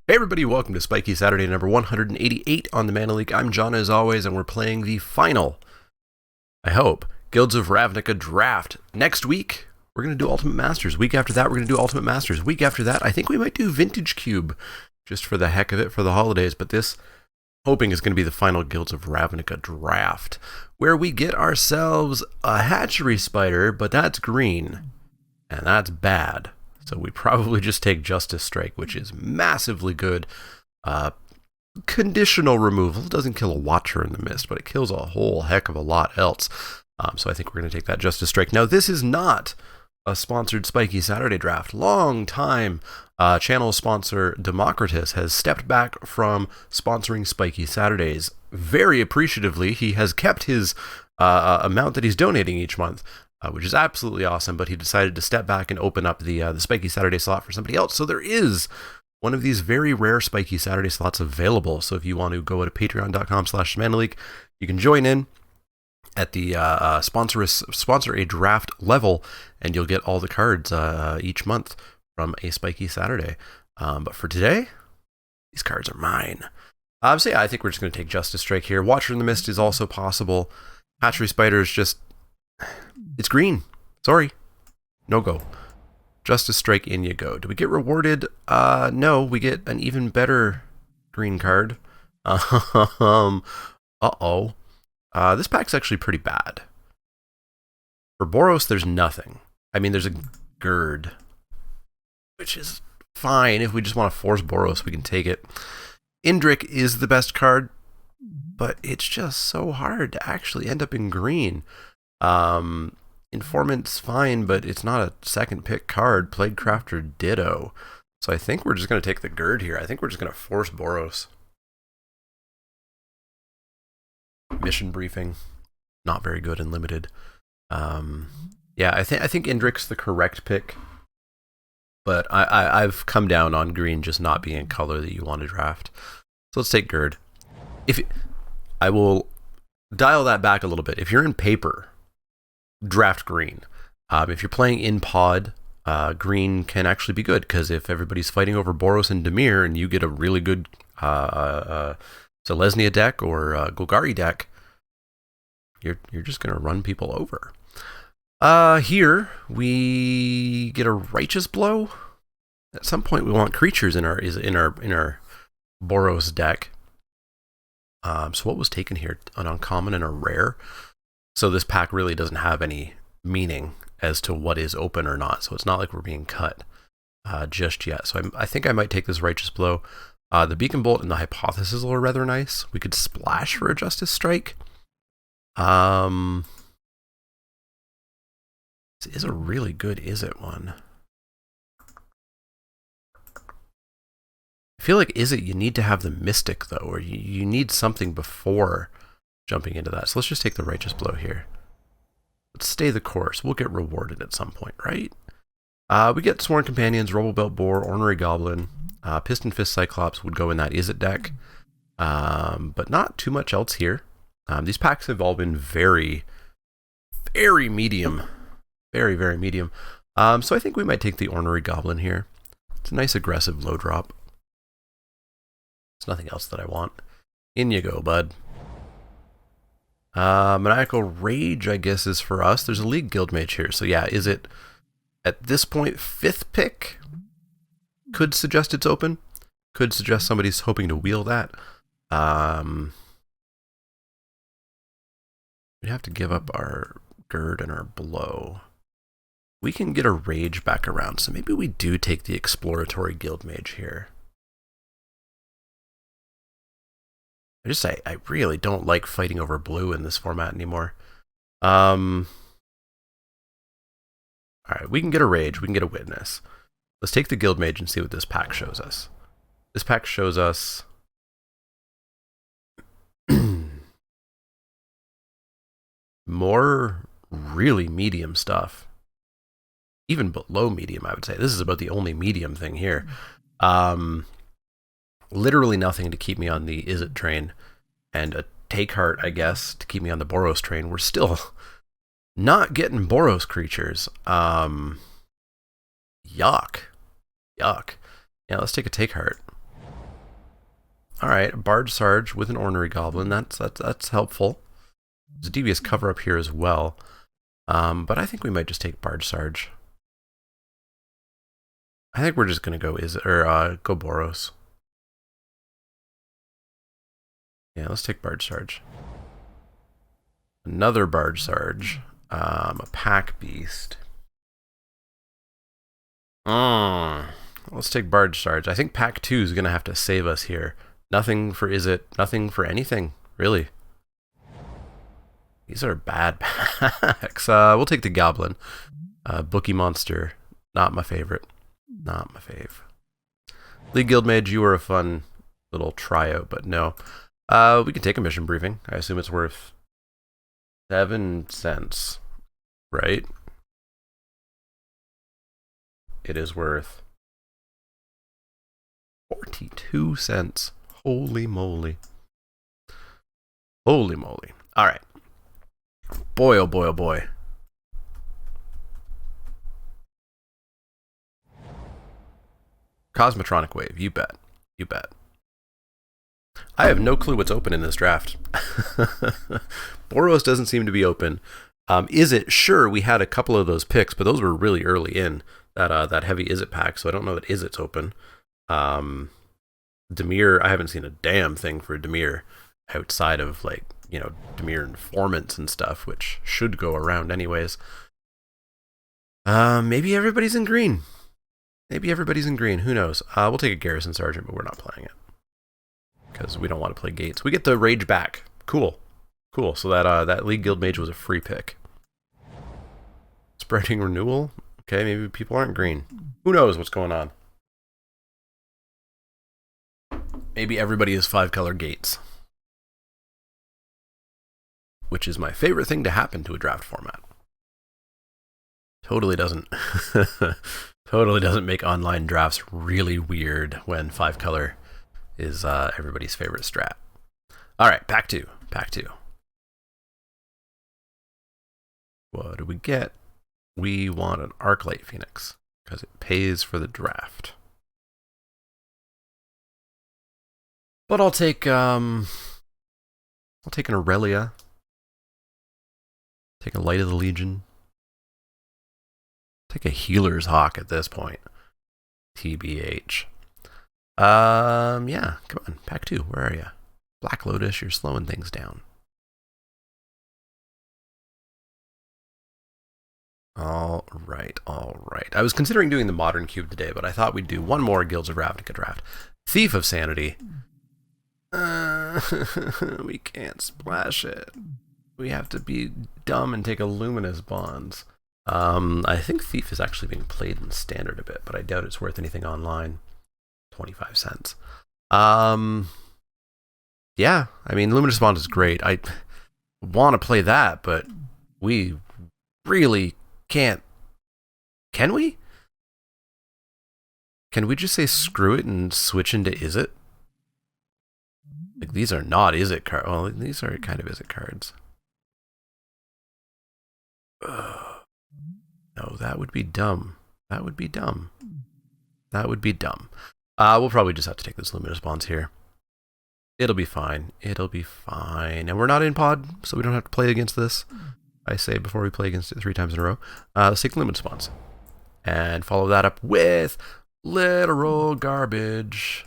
Hey everybody, welcome to Spikey Saturday number 188 on the Mana Leek. I'm John as always, and we're playing the final, I hope, Guilds of Ravnica draft. Next week, we're going to do Ultimate Masters. Week after that, we're going to do Ultimate Masters. Week after that, I think we might do Vintage Cube, just for the heck of it for the holidays. But this, hoping, is going to be the final Guilds of Ravnica draft, where we get ourselves a hatchery spider, but that's green, and that's bad. So we probably just take Justice Strike, which is massively good. Conditional removal. It doesn't kill a Watcher in the Mist, but it kills a whole heck of a lot else. So I think we're going to take that Justice Strike. Now, this is not a sponsored Spikey Saturday draft. Long time channel sponsor Democritus has stepped back from sponsoring Spikey Saturdays. Very appreciatively, he has kept his amount that he's donating each month. Which is absolutely awesome, but he decided to step back and open up the Spikey Saturday slot for somebody else. So there is one of these very rare Spikey Saturday slots available. So if you want to go to patreon.com/manaleek, you can join in at the sponsor a draft level, and you'll get all the cards each month from a Spikey Saturday. But for today, these cards are mine. So yeah, I think we're just going to take Justice Strike here. Watcher in the Mist is also possible. Hatchery Spider is just... it's green. Sorry. No go. Justice Strike, in you go. Do we get rewarded? No, we get an even better green card. Uh-oh. This pack's actually pretty bad. For Boros, there's nothing. I mean, there's a Gird, which is fine. If we just want to force Boros, we can take it. Indrik is the best card, but it's just so hard to actually end up in green. Informant's fine, but it's not a second pick card. Plague Crafter ditto. So I think we're just going to take the Gird here. I think we're just going to force Boros. Mission Briefing, not very good and limited. Yeah, I think Indrik's the correct pick, but I've come down on green just not being a color that you want to draft. So let's take Gird. I will dial that back a little bit. If you're in paper, draft green. If you're playing in pod, green can actually be good, because if everybody's fighting over Boros and Dimir and you get a really good Selesnya deck or Golgari deck, you're just going to run people over. Here we get a Righteous Blow. At some point we want creatures in our Boros deck. So what was taken here? An uncommon and a rare. So this pack really doesn't have any meaning as to what is open or not. So it's not like we're being cut just yet. So I think I might take this Righteous Blow. The Beacon Bolt and the Hypothesis are rather nice. We could splash for a Justice Strike. This is a really good Is It one. I feel like Is It, you need to have the Mystic, though, or you need something before jumping into that. So let's just take the Righteous Blow here. Let's stay the course. We'll get rewarded at some point, right? We get Sworn Companions, Rubblebelt Boar, Ornery Goblin, Piston Fist Cyclops would go in that Is It deck. But not too much else here. These packs have all been very, very medium. Very, very medium. So I think we might take the Ornery Goblin here. It's a nice aggressive low drop. There's nothing else that I want. In you go, bud. Maniacal Rage, I guess, is for us. There's a League Guildmage here. So yeah, Is It, at this point, 5th pick? Could suggest it's open. Could suggest somebody's hoping to wheel that. We'd have to give up our Gird and our Blow. We can get a Rage back around, so maybe we do take the Exploratory Guildmage here. I really don't like fighting over blue in this format anymore. Alright, we can get a Rage, we can get a Witness. Let's take the Guildmage and see what this pack shows us. This pack shows us more really medium stuff. Even below medium, I would say. This is about the only medium thing here. Literally nothing to keep me on the Is It train, and a Take Heart, I guess, to keep me on the Boros train. We're still not getting Boros creatures. Yuck. Yeah, let's take a Take Heart. All right, a Barge Sarge with an Ornery Goblin. That's helpful. There's a Devious Cover up here as well. But I think we might just take Barge Sarge. I think we're just gonna go go Boros. Yeah, let's take Barge Sarge. Another Barge Sarge. A Pack Beast. Let's take Barge Sarge. I think Pack 2 is gonna have to save us here. Nothing for nothing for anything, really. These are bad packs. We'll take the Goblin. Bookie Monster. Not my favorite. Not my fave. League Guild Mage, you were a fun little tryout, but no. We can take a mission briefing. I assume it's worth 7 cents, right? It is worth 42 cents. Holy moly. Holy moly. All right. Boy, oh boy, oh boy. Cosmotronic Wave, you bet. You bet. I have no clue what's open in this draft. Boros doesn't seem to be open. Is it? Sure, we had a couple of those picks, but those were really early in that heavy Is It pack, so I don't know that Is It's open. Dimir, I haven't seen a damn thing for Dimir outside of, like, you know, Dimir Informants and stuff, which should go around anyways. Maybe everybody's in green. Maybe everybody's in green. Who knows? We'll take a Garrison Sergeant, but we're not playing it because we don't want to play Gates. We get the Rage back. Cool. Cool. So that League Guild Mage was a free pick. Spreading Renewal. Okay, maybe people aren't green. Who knows what's going on? Maybe everybody is 5-color Gates, which is my favorite thing to happen to a draft format. Totally doesn't totally doesn't make online drafts really weird when 5-color is everybody's favorite strat. All right, pack 2. Pack 2. What do we get? We want an Arclight Phoenix because it pays for the draft. But I'll take an Aurelia. Take a Light of the Legion. Take a Healer's Hawk at this point. TBH. Yeah, come on. Pack 2, where are you? Black Lotus, you're slowing things down. All right. I was considering doing the Modern Cube today, but I thought we'd do one more Guilds of Ravnica draft. Thief of Sanity. We can't splash it. We have to be dumb and take a Luminous Bonds. I think Thief is actually being played in Standard a bit, but I doubt it's worth anything online. 25 cents. Yeah, I mean, Luminous Bond is great. I want to play that, but we really can't. Can we? Can we just say screw it and switch into Is It? Like, these are not Is It cards. Well, these are kind of Is It cards. No, that would be dumb. That would be dumb. That would be dumb. We'll probably just have to take this Luminous Bonds here. It'll be fine. It'll be fine. And we're not in pod, so we don't have to play against this. I say before we play against it 3 times in a row. Let's take Luminous Bonds. And follow that up with literal garbage.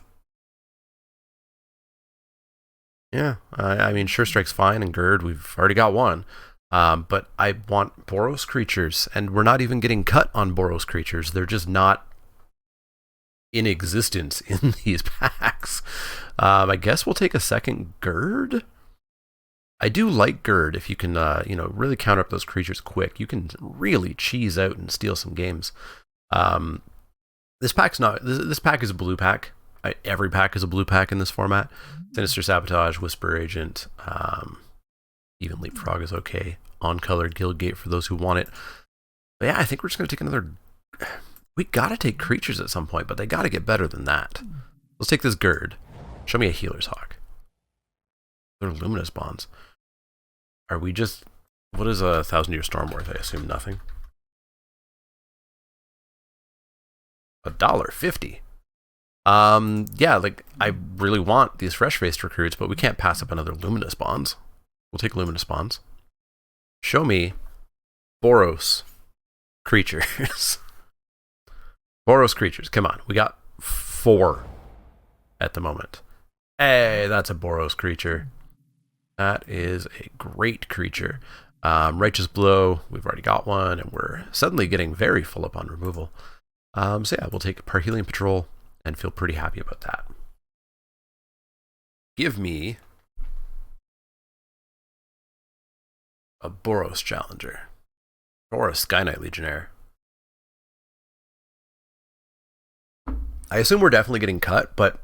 Yeah, I mean, Sure Strike's fine, and Gird, we've already got one. But I want Boros creatures, and we're not even getting cut on Boros creatures. They're just not in existence in these packs. I guess we'll take a second Gird. I do like Gird. If you can, really counter up those creatures quick, you can really cheese out and steal some games. This pack's not. This pack is a blue pack. Every pack is a blue pack in this format. Sinister Sabotage, Whisper Agent, even Leapfrog is okay. On-color Guildgate for those who want it. But yeah, I think we're just going to take another. We got to take creatures at some point, but they got to get better than that. Let's take this Gird. Show me a Healer's Hawk. They're Luminous Bonds. Are we just... What is a 1,000-Year Storm worth? I assume nothing. $1.50. Yeah, like, I really want these fresh-faced recruits, but we can't pass up another Luminous Bonds. We'll take Luminous Bonds. Show me Boros creatures. Boros creatures, come on. We got 4 at the moment. Hey, that's a Boros creature. That is a great creature. Righteous Blow, we've already got one, and we're suddenly getting very full up on removal. So yeah, we'll take Parhelion Patrol and feel pretty happy about that. Give me a Boros Challenger. Or a Sky Knight Legionnaire. I assume we're definitely getting cut, but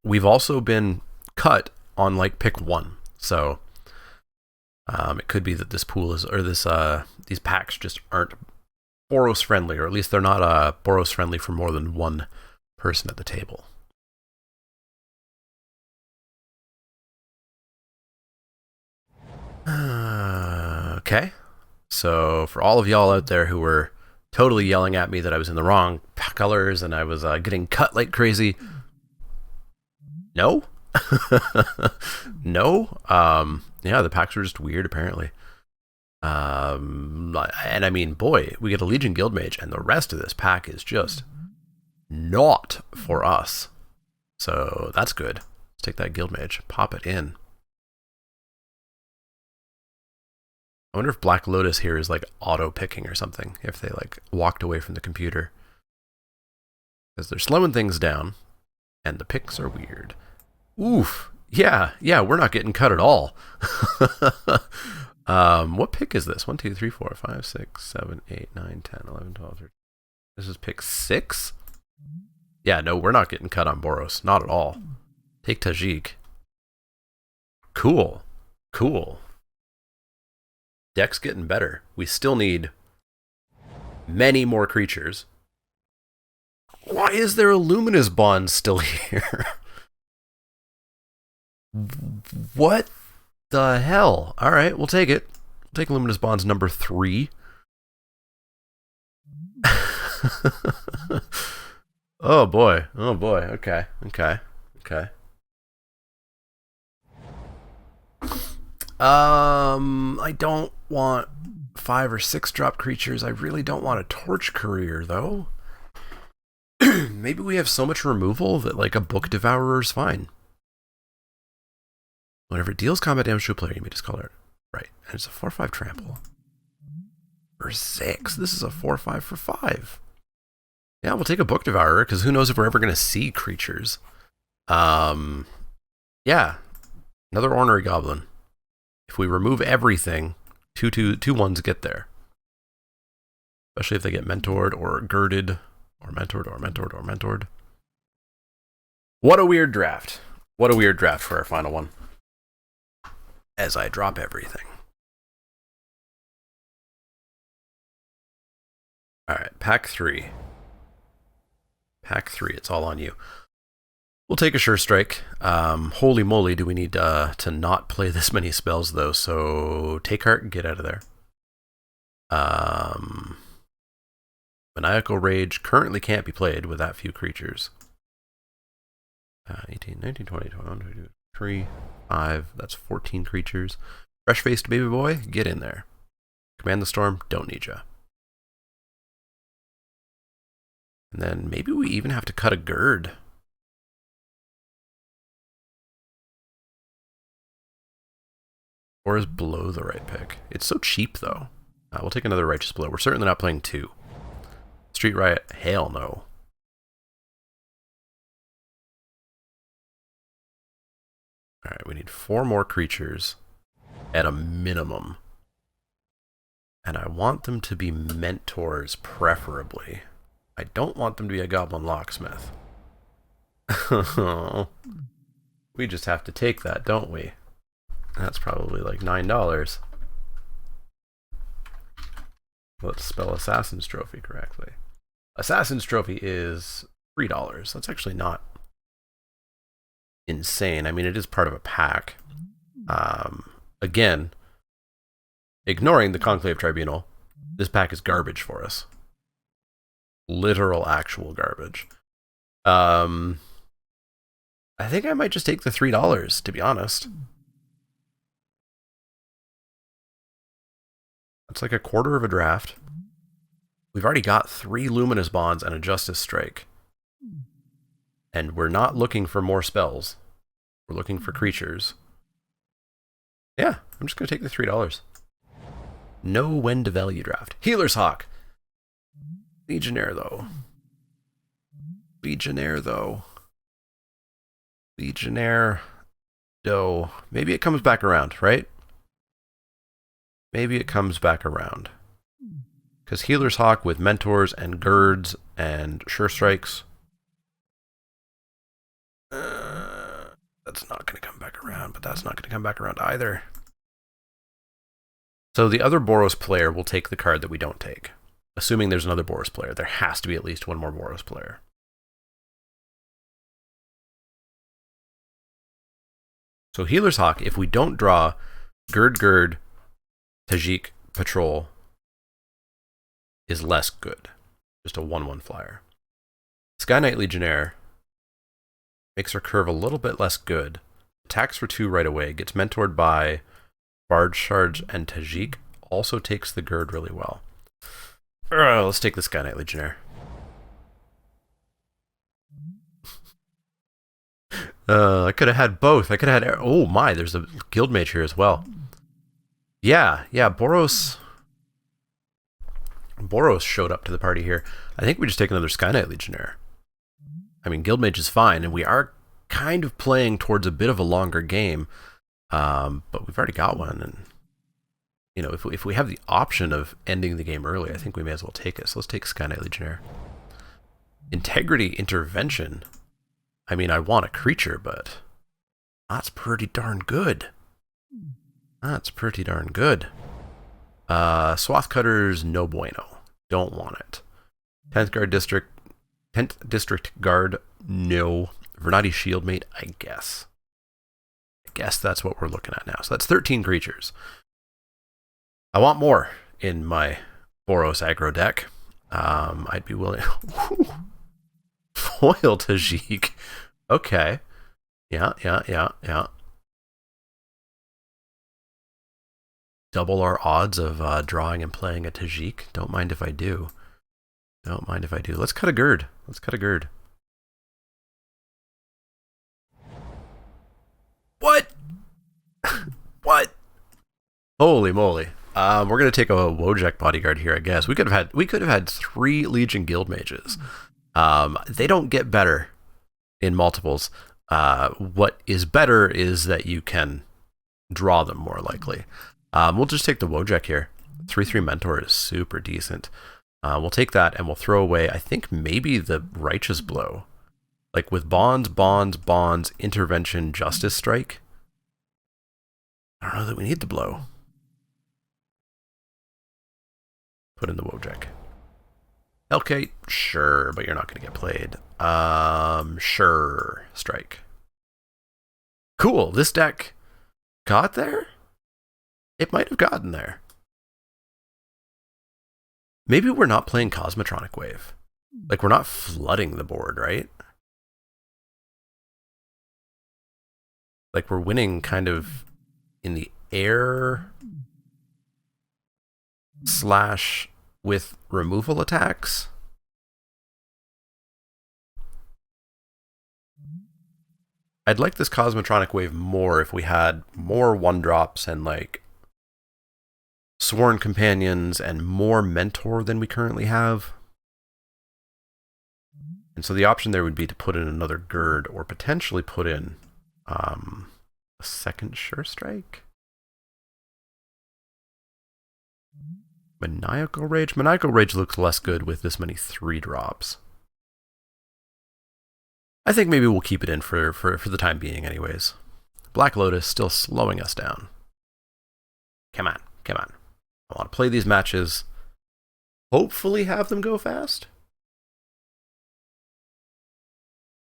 we've also been cut on like pick 1. So it could be that this pool is, or this these packs just aren't Boros friendly, or at least they're not Boros friendly for more than one person at the table. Okay. So for all of y'all out there who were totally yelling at me that I was in the wrong colors and I was getting cut like crazy, no. No. Yeah, the packs are just weird apparently. And I mean, boy, we get a Legion Guildmage, and the rest of this pack is just not for us. So that's good. Let's take that Guildmage, pop it in. I wonder if Black Lotus here is like auto picking or something, if they like walked away from the computer. Because they're slowing things down, and the picks are weird. Oof. Yeah, we're not getting cut at all. What pick is this? 1, 2, 3, 4, 5, 6, 7, 8, 9, 10, 11, 12, 13. This is pick 6? Yeah, no, we're not getting cut on Boros. Not at all. Take Tajik. Cool. Deck's getting better. We still need many more creatures. Why is there a Luminous Bond still here? What the hell? All right, we'll take it. We'll take Luminous Bonds number 3. Oh boy. Okay. I don't want 5 or 6 drop creatures. I really don't want a Torch Courier though. Maybe we have so much removal that like a Book Devourer is fine. Whenever it deals combat damage to a player, you may discolor it. Right. And it's a 4/5 trample. For 6. This is a 4/5 for 5. Yeah, we'll take a Book Devourer, because who knows if we're ever going to see creatures. Yeah. Another Ornery Goblin. If we remove everything, 2/2/2/1s get there. Especially if they get mentored or girded or mentored. What a weird draft. What a weird draft for our final one. As I drop everything. Alright, pack 3. Pack 3, it's all on you. We'll take a Sure Strike. Holy moly, do we need to not play this many spells, though. So, take heart and get out of there. Maniacal Rage currently can't be played with that few creatures. 18, 19, 20, 21, 22, 3, 5. That's 14 creatures. Fresh-faced baby boy, get in there. Command the Storm, don't need ya. And then maybe we even have to cut a Gird. Or is Blow the right pick? It's so cheap, though. We'll take another Righteous Blow. We're certainly not playing 2. Street Riot, hell no. Alright, we need 4 more creatures at a minimum. And I want them to be mentors, preferably. I don't want them to be a Goblin Locksmith. We just have to take that, don't we? That's probably like $9. Let's spell Assassin's Trophy correctly. Assassin's Trophy is $3. That's actually not insane. I mean, it is part of a pack. Again, ignoring the Conclave Tribunal, this pack is garbage for us. Literal, actual garbage. I think I might just take the $3, to be honest. That's like a quarter of a draft. We've already got 3 Luminous Bonds and a Justice Strike. And we're not looking for more spells. We're looking for creatures. Yeah, I'm just going to take the $3. Know when to value draft. Healer's Hawk. Legionnaire, though. Legionnaire, though. Legionnaire. Doe. Maybe it comes back around, right? Maybe it comes back around. Because Healer's Hawk with Mentors and Girds and Sure Strikes. That's not going to come back around, but that's not going to come back around either. So the other Boros player will take the card that we don't take. Assuming there's another Boros player. There has to be at least one more Boros player. So Healer's Hawk, if we don't draw Gird, Tajik, Patrol, is less good. Just a 1/1 flyer. Sky Knight Legionnaire makes her curve a little bit less good. Attacks for 2 right away. Gets mentored by Barge Charge and Tajik. Also takes the Gird really well. Let's take the Sky Knight Legionnaire. I could have had both. I could have had... Oh my, there's a Guildmage here as well. Yeah, Boros showed up to the party here. I think we just take another Sky Knight Legionnaire. I mean, Guildmage is fine, and we are kind of playing towards a bit of a longer game, but we've already got one, and you know, if we have the option of ending the game early, I think we may as well take it. So let's take Sky Knight Legionnaire. Integrity Intervention. I mean, I want a creature, but that's pretty darn good. That's pretty darn good. Swath Cutters, no bueno. Don't want it. 10th District Guard, no. Vernati Shieldmate, I guess. I guess that's what we're looking at now. So that's 13 creatures. I want more in my Boros aggro deck. I'd be willing... Foil Tajik. Okay. Yeah. Double our odds of drawing and playing a Tajik. Don't mind if I do. Let's cut a Gird. What? What? Holy moly. We're gonna take a Wojak Bodyguard here, I guess. We could have had 3 Legion Guild Mages. They don't get better in multiples. What is better is that you can draw them more likely. We'll just take the Wojak here. 3/3 Mentor is super decent. We'll take that and we'll throw away, I think, maybe the Righteous Blow. Like with bonds, intervention, Justice Strike. I don't know that we need the blow. Put in the Wojak. Hellkate, sure, but you're not going to get played. Sure, Strike. Cool, this deck got there? It might have gotten there. Maybe we're not playing Cosmotronic Wave. Like, we're not flooding the board, right? Like, we're winning kind of in the air / with removal attacks. I'd like this Cosmotronic Wave more if we had more 1-drops and like Sworn Companions and more Mentor than we currently have. And so the option there would be to put in another Gird or potentially put in a second Sure Strike. Maniacal Rage? Maniacal Rage looks less good with this many 3-drops. I think maybe we'll keep it in for the time being anyways. Black Lotus still slowing us down. Come on. I want to play these matches. Hopefully have them go fast.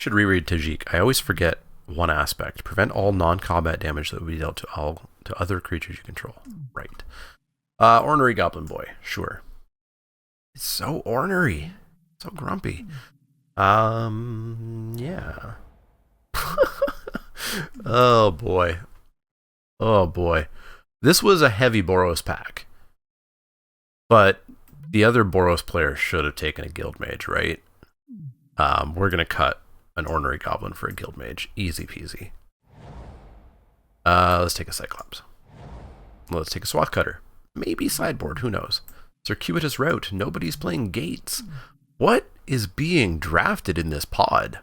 Should reread Tajik. I always forget one aspect. Prevent all non-combat damage that will be dealt to other creatures you control. Right. Ornery Goblin Boy. Sure. It's so ornery. So grumpy. Yeah. Oh boy. Oh boy. This was a heavy Boros pack. But the other Boros player should have taken a Guild Mage, right? We're going to cut an Ornery Goblin for a Guild Mage. Easy peasy. Let's take a Cyclops. Let's take a Swath Cutter. Maybe Sideboard, who knows? Circuitous Route. Nobody's playing Gates. What is being drafted in this pod?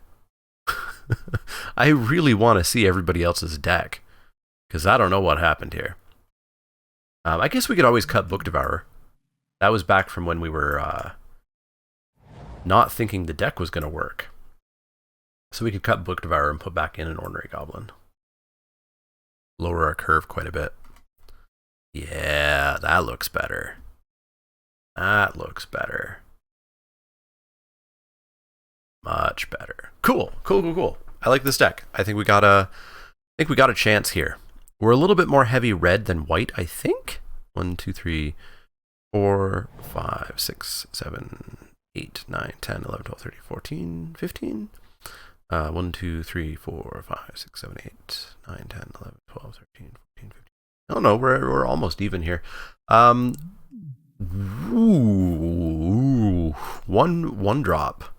I really want to see everybody else's deck, because I don't know what happened here. I guess we could always cut Book Devourer. That was back from when we were not thinking the deck was going to work. So we could cut Book Devourer and put back in an Ornery Goblin. Lower our curve quite a bit. Yeah, that looks better. That looks better. Much better. Cool. I like this deck. I think we got a chance here. We're a little bit more heavy red than white, I think. 1, 2, 3, 4, 5, 6, 7, 8, 9, 10, 11, 12, 13, 14, 15. 1, 2, 3, 4, 5, 6, 7, 8, 9, 10, 11, 12, 13, 14, 15. Oh no, we're almost even here. Ooh, one drop.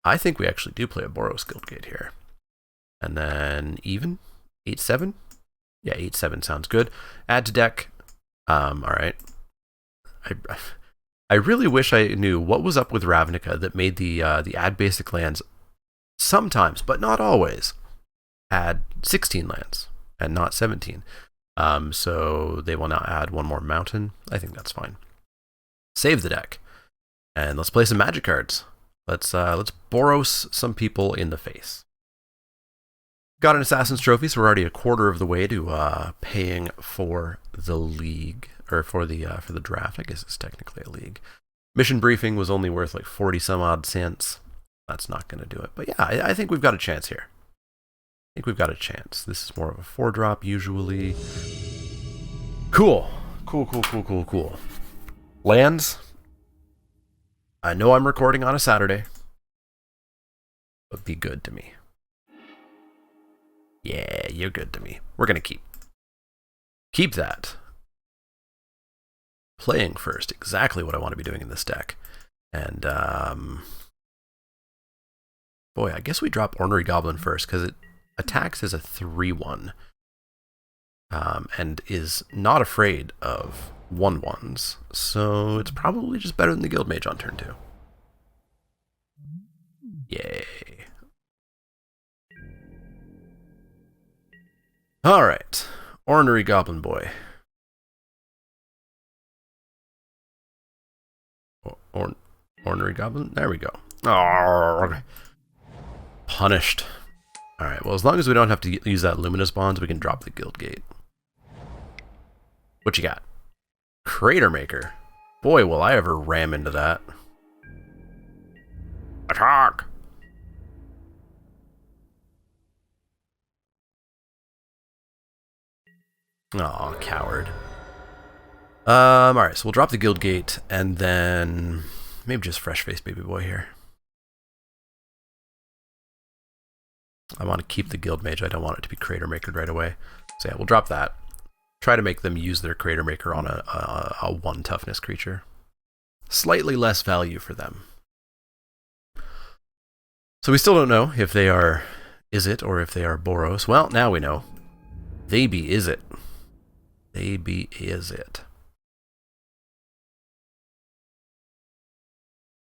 I think we actually do play a Boros Guildgate here. And then even 8-7. Yeah, 8-7 sounds good. Add to deck. All right. I really wish I knew what was up with Ravnica that made the add basic lands sometimes, but not always, add 16 lands and not 17. So they will now add one more mountain. I think that's fine. Save the deck, and let's play some Magic cards. Let's Boros some people in the face. Got an Assassin's Trophy, so we're already a quarter of the way to paying for the league, or for the draft. I guess it's technically a league. Mission briefing was only worth like 40 some odd cents. That's not going to do it. But yeah, I think we've got a chance here. I think we've got a chance. This is more of a 4-drop usually. Cool. Lands. I know I'm recording on a Saturday, but be good to me. Yeah, you're good to me. We're going to keep that. Playing first, exactly what I want to be doing in this deck. And, boy, I guess we drop Ornery Goblin first, because it attacks as a 3-1. And is not afraid of 1/1s. So it's probably just better than the Guild Mage on turn 2. Yay. Alright. Ornery Goblin Boy. Ornery Goblin? There we go. Oh, punished. Alright, well, as long as we don't have to use that Luminous Bonds, we can drop the Guild Gate. What you got? Crater Maker. Boy, will I ever ram into that. Attack! Aw, coward. Alright, so we'll drop the Guild Gate, and then maybe just Fresh Face Baby Boy here. I want to keep the Guild Mage. I don't want it to be Crater Maker right away. So yeah, we'll drop that. Try to make them use their Crater Maker on a 1 toughness creature. Slightly less value for them. So we still don't know if they are Izzet or if they are Boros. Well, now we know. They be Izzet. They be Izzet.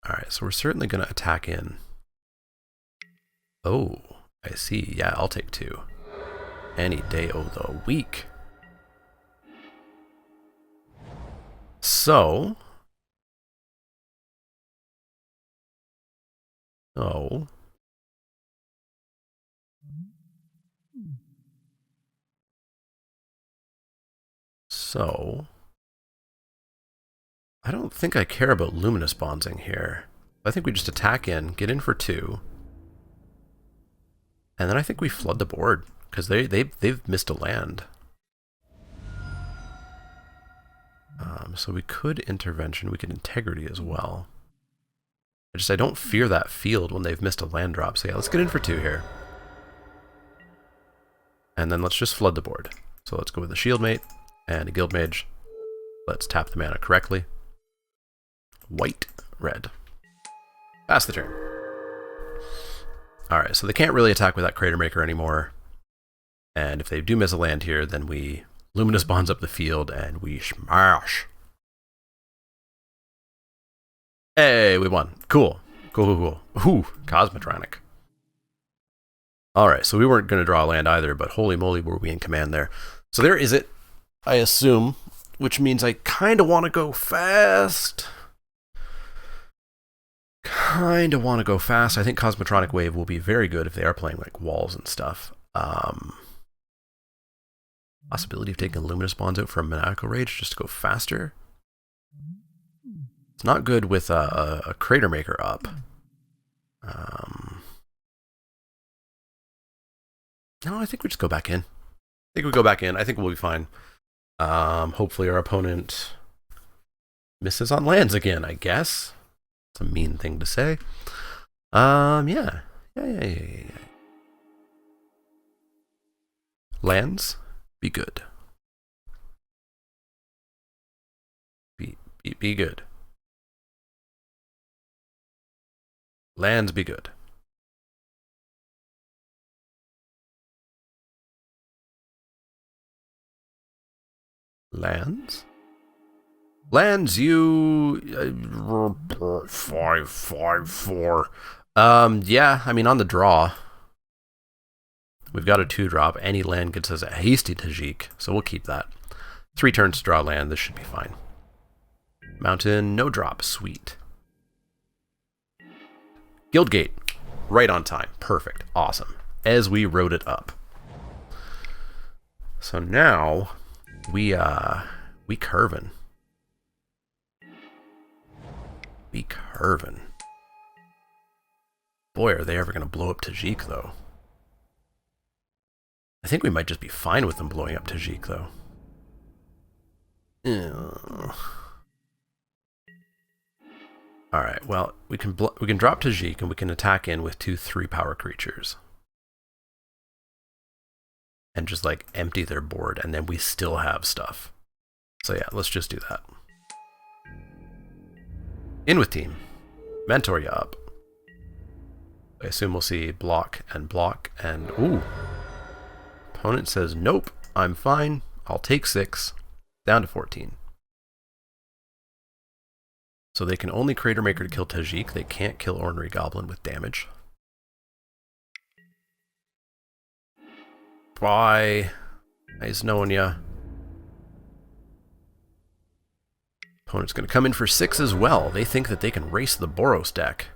Alright, so we're certainly going to attack in. Oh, I see. Yeah, I'll take 2. Any day of the week. So. Oh. So. I don't think I care about Luminous Bondsing here. I think we just attack in, get in for 2. And then I think we flood the board, because they've missed a land. So we could Intervention, we could Integrity as well. I don't fear that field when they've missed a land drop. So yeah, let's get in for 2 here. And then let's just flood the board. So let's go with a shield mate and a guild mage. Let's tap the mana correctly. White, red. Pass the turn. Alright, so they can't really attack with that Crater Maker anymore. And if they do miss a land here, then we Luminous Bonds up the field and we smash. Hey, we won. Cool. Cool. Ooh, Cosmotronic. Alright, so we weren't going to draw a land either, but holy moly were we in command there. So there is it, I assume, which means I kind of want to go fast. I think Cosmotronic Wave will be very good if they are playing like walls and stuff. Possibility of taking Luminous Bonds out for a Maniacal Rage just to go faster. It's not good with a Crater Maker up. No, I think we just go back in. I think we'll be fine. Hopefully our opponent misses on lands again, I guess. It's a mean thing to say. Yeah. Lands, be good. Be good. Lands, be good. Lands? Lands, you 5/5/4. Yeah, I mean on the draw. We've got a 2-drop. Any land gets us a hasty Tajik, so we'll keep that. 3 turns to draw land, this should be fine. Mountain, no drop, sweet. Guildgate, right on time. Perfect, awesome. As we wrote it up. So now we curvin'. Be curvin'. Boy, are they ever going to blow up Tajik, though. I think we might just be fine with them blowing up Tajik, though. Alright, well, we can drop Tajik and we can attack in with 2 3-power creatures. And just, like, empty their board, and then we still have stuff. So yeah, let's just do that. In with team. Mentor you up. I assume we'll see block, and ooh. Opponent says, nope, I'm fine. I'll take 6. Down to 14. So they can only Crater Maker to kill Tajik. They can't kill Ornery Goblin with damage. Bye. Nice knowing ya. Opponent's going to come in for 6 as well. They think that they can race the Boros deck.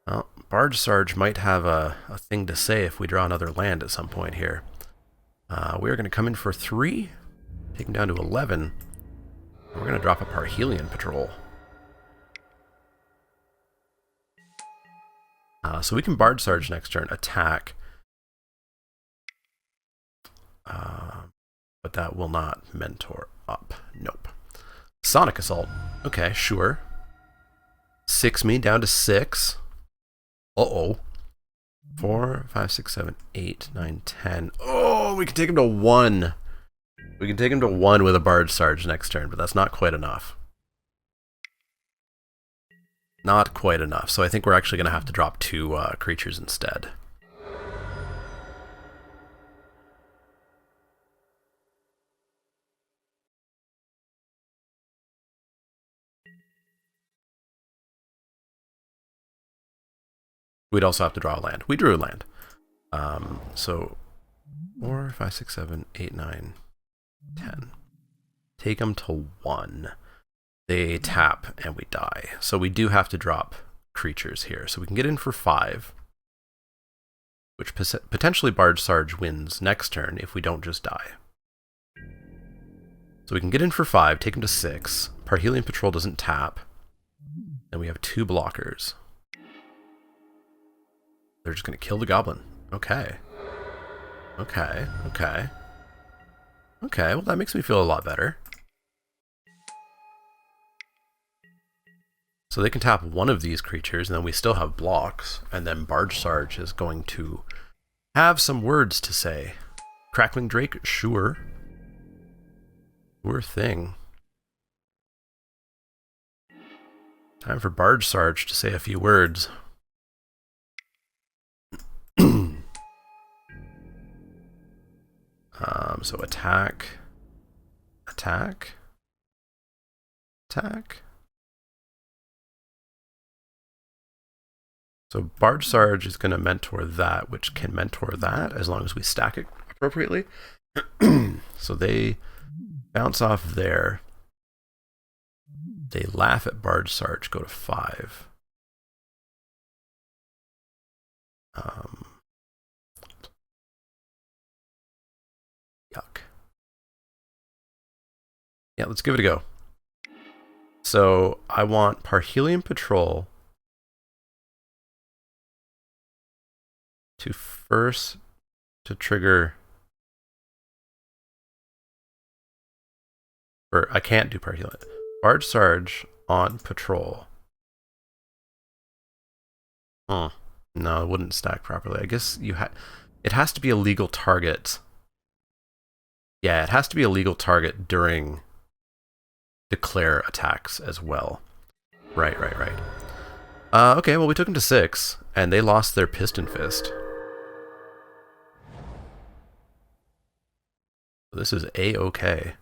Well, Barge Sarge might have a thing to say if we draw another land at some point here. We're going to come in for 3, take him down to 11. We're going to drop a Parhelion Patrol. So we can Barge Sarge next turn, attack. But that will not mentor up. Nope. Sonic Assault. Okay, sure. 6 me down to 6. Uh-oh. 4, 5, 6, 7, 8, 9, 10. Oh, we can take him to 1. We can take him to 1 with a Barge Sarge next turn, but that's not quite enough. Not quite enough. So I think we're actually going to have to drop 2 creatures instead. We'd also have to draw a land. We drew a land. So 4, 5, 6, 7, 8, 9, 10. Take them to 1. They tap and we die. So we do have to drop creatures here. So we can get in for 5, which potentially Barge Sarge wins next turn if we don't just die. So we can get in for 5, take them to 6. Parhelion Patrol doesn't tap. And we have 2 blockers. They're just going to kill the goblin. Okay. Okay, well that makes me feel a lot better. So they can tap 1 of these creatures, and then we still have blocks, and then Barge Sarge is going to have some words to say. Crackling Drake, sure. Sure thing. Time for Barge Sarge to say a few words. So attack. Attack. Attack. So Barge Sarge is going to mentor that, which can mentor that as long as we stack it appropriately. So they bounce off there. They laugh at Barge Sarge, go to 5. Yuck. Yeah, let's give it a go. So I want Parhelion Patrol to first to trigger, or I can't do Parhelion. Barge Sarge on patrol. No, it wouldn't stack properly. I guess it has to be a legal target. Yeah, it has to be a legal target during declare attacks as well. Right. Okay, well we took them to 6, and they lost their Piston Fist. This is A-okay.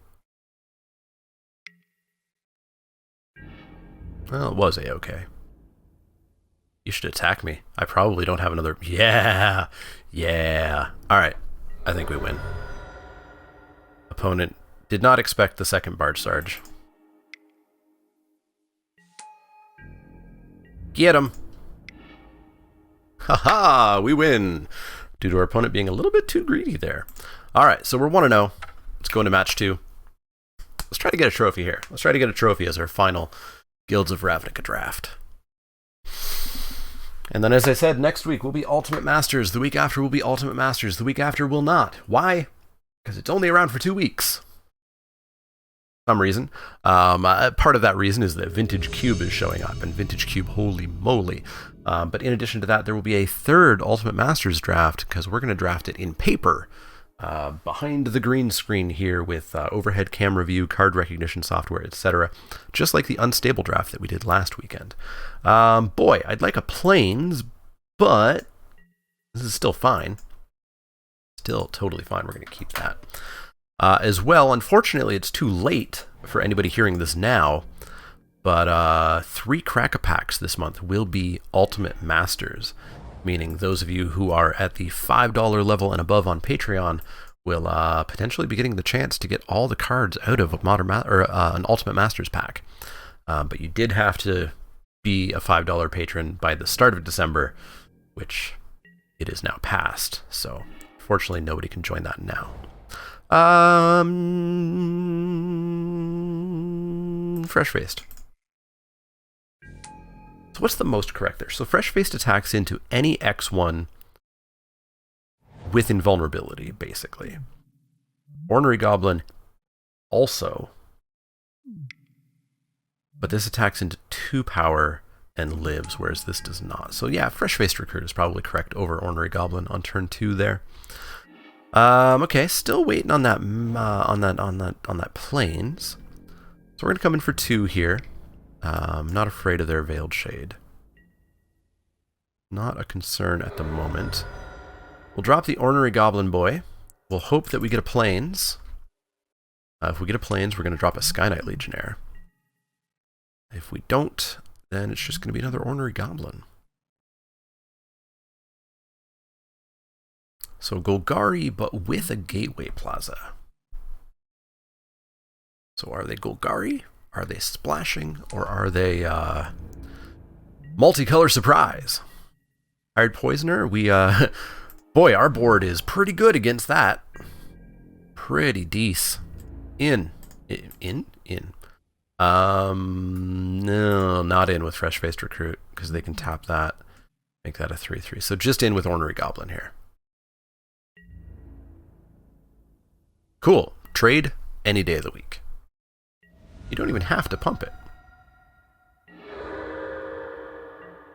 Well, it was A-okay. You should attack me. I probably don't have another... Yeah! Alright, I think we win. Opponent did not expect the second Barge Sarge. Get him! Haha, we win! Due to our opponent being a little bit too greedy there. Alright, so we're 1-0. Let's go into match 2. Let's try to get a trophy here. Let's try to get a trophy as our final Guilds of Ravnica draft. And then, as I said, next week will be Ultimate Masters. The week after will be Ultimate Masters. The week after will not. Why? Because it's only around for 2 weeks. Some reason. Part of that reason is that Vintage Cube is showing up, and Vintage Cube, holy moly. But in addition to that, there will be a third Ultimate Masters draft, because we're going to draft it in paper. Behind the green screen here with overhead camera view, card recognition software, etc. Just like the unstable draft that we did last weekend. Boy, I'd like a planes, but this is still fine. Still totally fine. We're going to keep that. As well, unfortunately, it's too late for anybody hearing this now, but 3 Crack-a-Packs this month will be Ultimate Masters. Meaning those of you who are at the $5 level and above on Patreon will potentially be getting the chance to get all the cards out of an Ultimate Masters pack. But you did have to be a $5 patron by the start of December, which it is now past. So fortunately, nobody can join that now. Fresh-faced. So what's the most correct there? So Fresh-faced attacks into any X1 with invulnerability, basically. Ornery Goblin also. But this attacks into 2 power and lives, whereas this does not. So yeah, Fresh-faced Recruit is probably correct over Ornery Goblin on turn 2 there. Okay, still waiting on that on that plains. So we're gonna come in for 2 here. Not afraid of their Veiled Shade. Not a concern at the moment. We'll drop the Ornery Goblin Boy. We'll hope that we get a Plains. If we get a Plains, we're going to drop a Sky Knight Legionnaire. If we don't, then it's just going to be another Ornery Goblin. So Golgari, but with a Gateway Plaza. So are they Golgari? Are they Splashing? Or are they Multicolor Surprise? Hired Poisoner, we boy, our board is pretty good against that. Pretty decent. In. No, not in with Fresh-faced Recruit, because they can tap that, make that a 3/3. So just in with Ornery Goblin here. Cool. Trade any day of the week. You don't even have to pump it.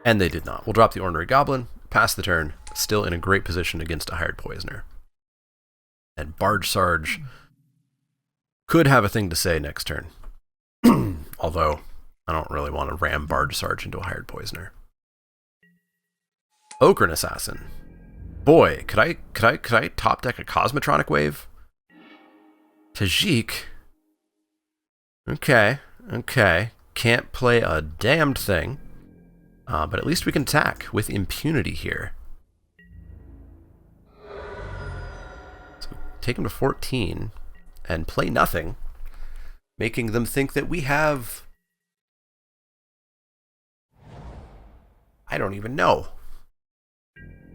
And they did not. We'll drop the Ornery Goblin, pass the turn, still in a great position against a Hired Poisoner. And Barge Sarge could have a thing to say next turn. Although, I don't really want to ram Barge Sarge into a Hired Poisoner. Ocarina Assassin. Boy, could I top deck a Cosmotronic Wave? Tajik. Okay. Can't play a damned thing. But at least we can attack with impunity here. So take them to 14 and play nothing, making them think that we have... I don't even know.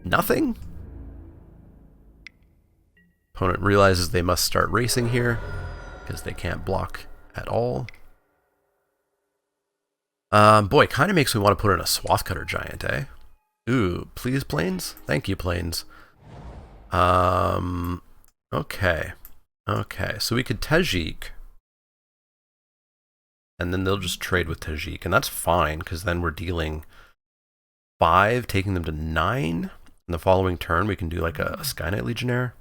Nothing? Opponent realizes they must start racing here because they can't block at all. Boy, kind of makes me want to put in a Swathcutter Giant, eh? Ooh, please, Plains? Thank you, Plains. Okay. So we could Tajik. And then they'll just trade with Tajik, and that's fine, because then we're dealing 5, taking them to 9. In the following turn, we can do like a Sky Knight Legionnaire.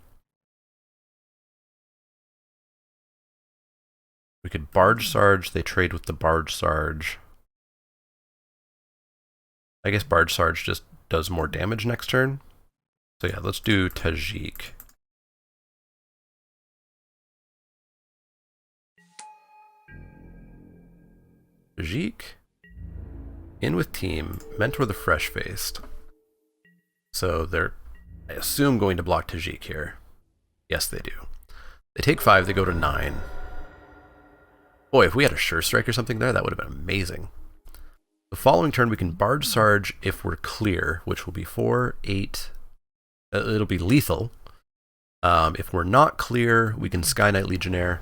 We could Barge Sarge, they trade with the Barge Sarge. I guess Barge Sarge just does more damage next turn. So yeah, let's do Tajik. Tajik. In with team. Mentor the Fresh-Faced. So they're, I assume, going to block Tajik here. Yes, they do. They take 5, they go to 9. Boy, if we had a Sure Strike or something there, that would have been amazing. The following turn, we can Barge Sarge if we're clear, which will be 4, 8. It'll be lethal. If we're not clear, we can Sky Knight Legionnaire,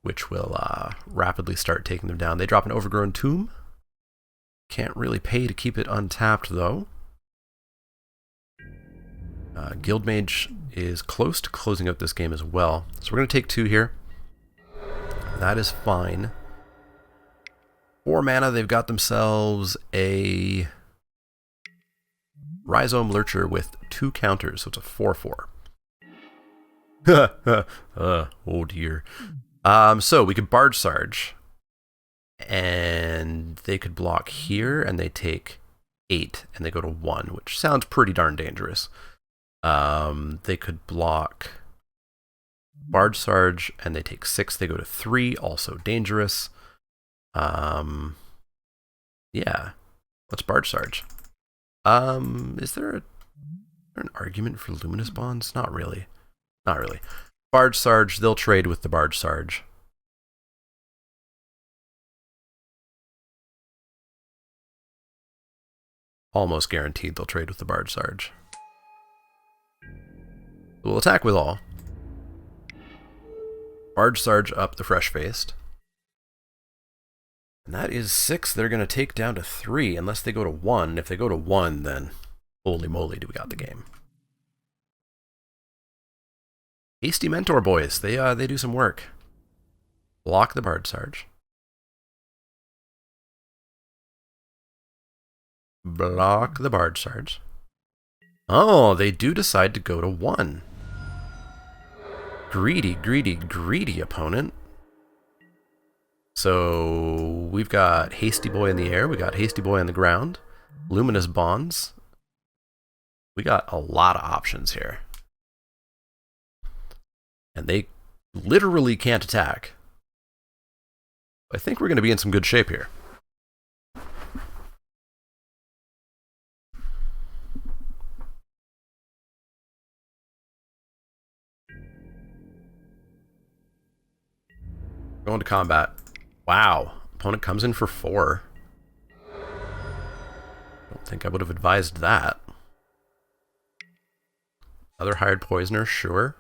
which will rapidly start taking them down. They drop an Overgrown Tomb. Can't really pay to keep it untapped, though. Guildmage is close to closing out this game as well. So we're going to take 2 here. That is fine. 4 mana, they've got themselves a Rhizome Lurcher with 2 counters, so it's a 4/4. Oh dear. So we could Barge Sarge, and they could block here, and they take 8, and they go to 1, which sounds pretty darn dangerous. They could block Barge Sarge, and they take 6, they go to 3, also dangerous. Yeah, let's Barge Sarge. Is there an argument for Luminous Bonds? Not really. Not really. Barge Sarge, they'll trade with the Barge Sarge. Almost guaranteed they'll trade with the Barge Sarge. We'll attack with all. Barge Sarge up the Fresh-Faced. And that is 6 they're going to take down to 3, unless they go to 1. If they go to 1, then holy moly do we got the game. Hasty Mentor boys, they do some work. Block the Barge Sarge. Block the Barge Sarge. Oh, they do decide to go to 1. Greedy, greedy, greedy opponent. So we've got Hasty Boy in the air, we got Hasty Boy on the ground, Luminous Bonds. We got a lot of options here. And they literally can't attack. I think we're going to be in some good shape here. Going to combat. Wow. Opponent comes in for 4. Don't think I would have advised that. Other Hired Poisoner, sure.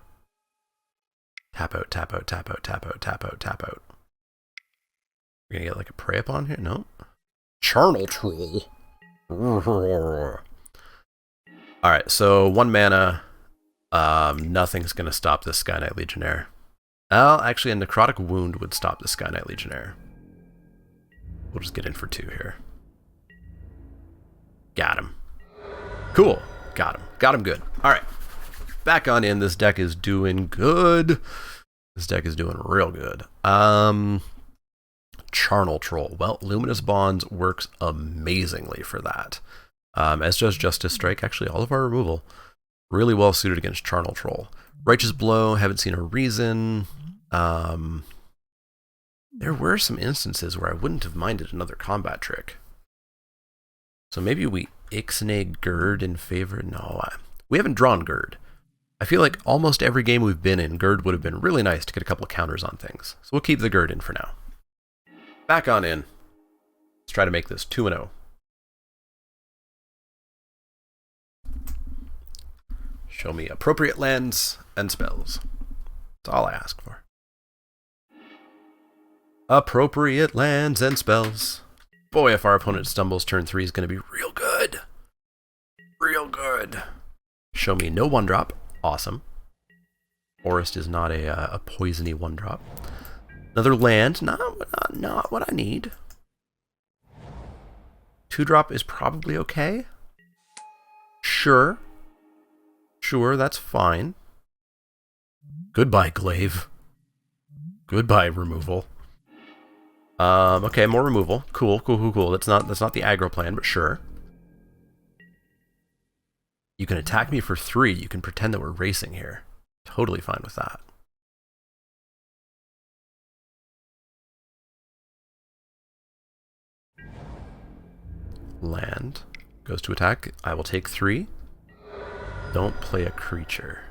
Tap out, tap out, tap out, tap out, tap out, tap out. We're gonna get like a prey upon here? No. Charnel Troll. Alright, so 1 mana. Nothing's gonna stop this Sky Knight Legionnaire. Well, actually, a Necrotic Wound would stop the Sky Knight Legionnaire. We'll just get in for 2 here. Got him. Cool. Got him. Got him good. Alright. back on in. This deck is doing good. This deck is doing real good. Charnel Troll. Well, Luminous Bonds works amazingly for that. As does Justice Strike. Actually, all of our removal really well suited against Charnel Troll. Righteous Blow, haven't seen a reason. There were some instances where I wouldn't have minded another combat trick. So maybe we Ixnay Gird in favor. No, we haven't drawn Gird. I feel like almost every game we've been in, Gird would have been really nice to get a couple of counters on things. So we'll keep the Gird in for now. Back on in. Let's try to make this 2-0. Show me appropriate lands and spells. That's all I ask for. Appropriate lands and spells. Boy, if our opponent stumbles, turn 3 is going to be real good. Real good. Show me no 1-drop. Awesome. Forest is not a poisony 1-drop. Another land. Not what I need. 2-drop is probably okay. Sure. Sure, that's fine. Goodbye, Glaive. Goodbye, removal. Okay, more removal. Cool. That's not the aggro plan, but sure. You can attack me for 3. You can pretend that we're racing here. Totally fine with that. Land. Goes to attack. I will take 3. Don't play a creature.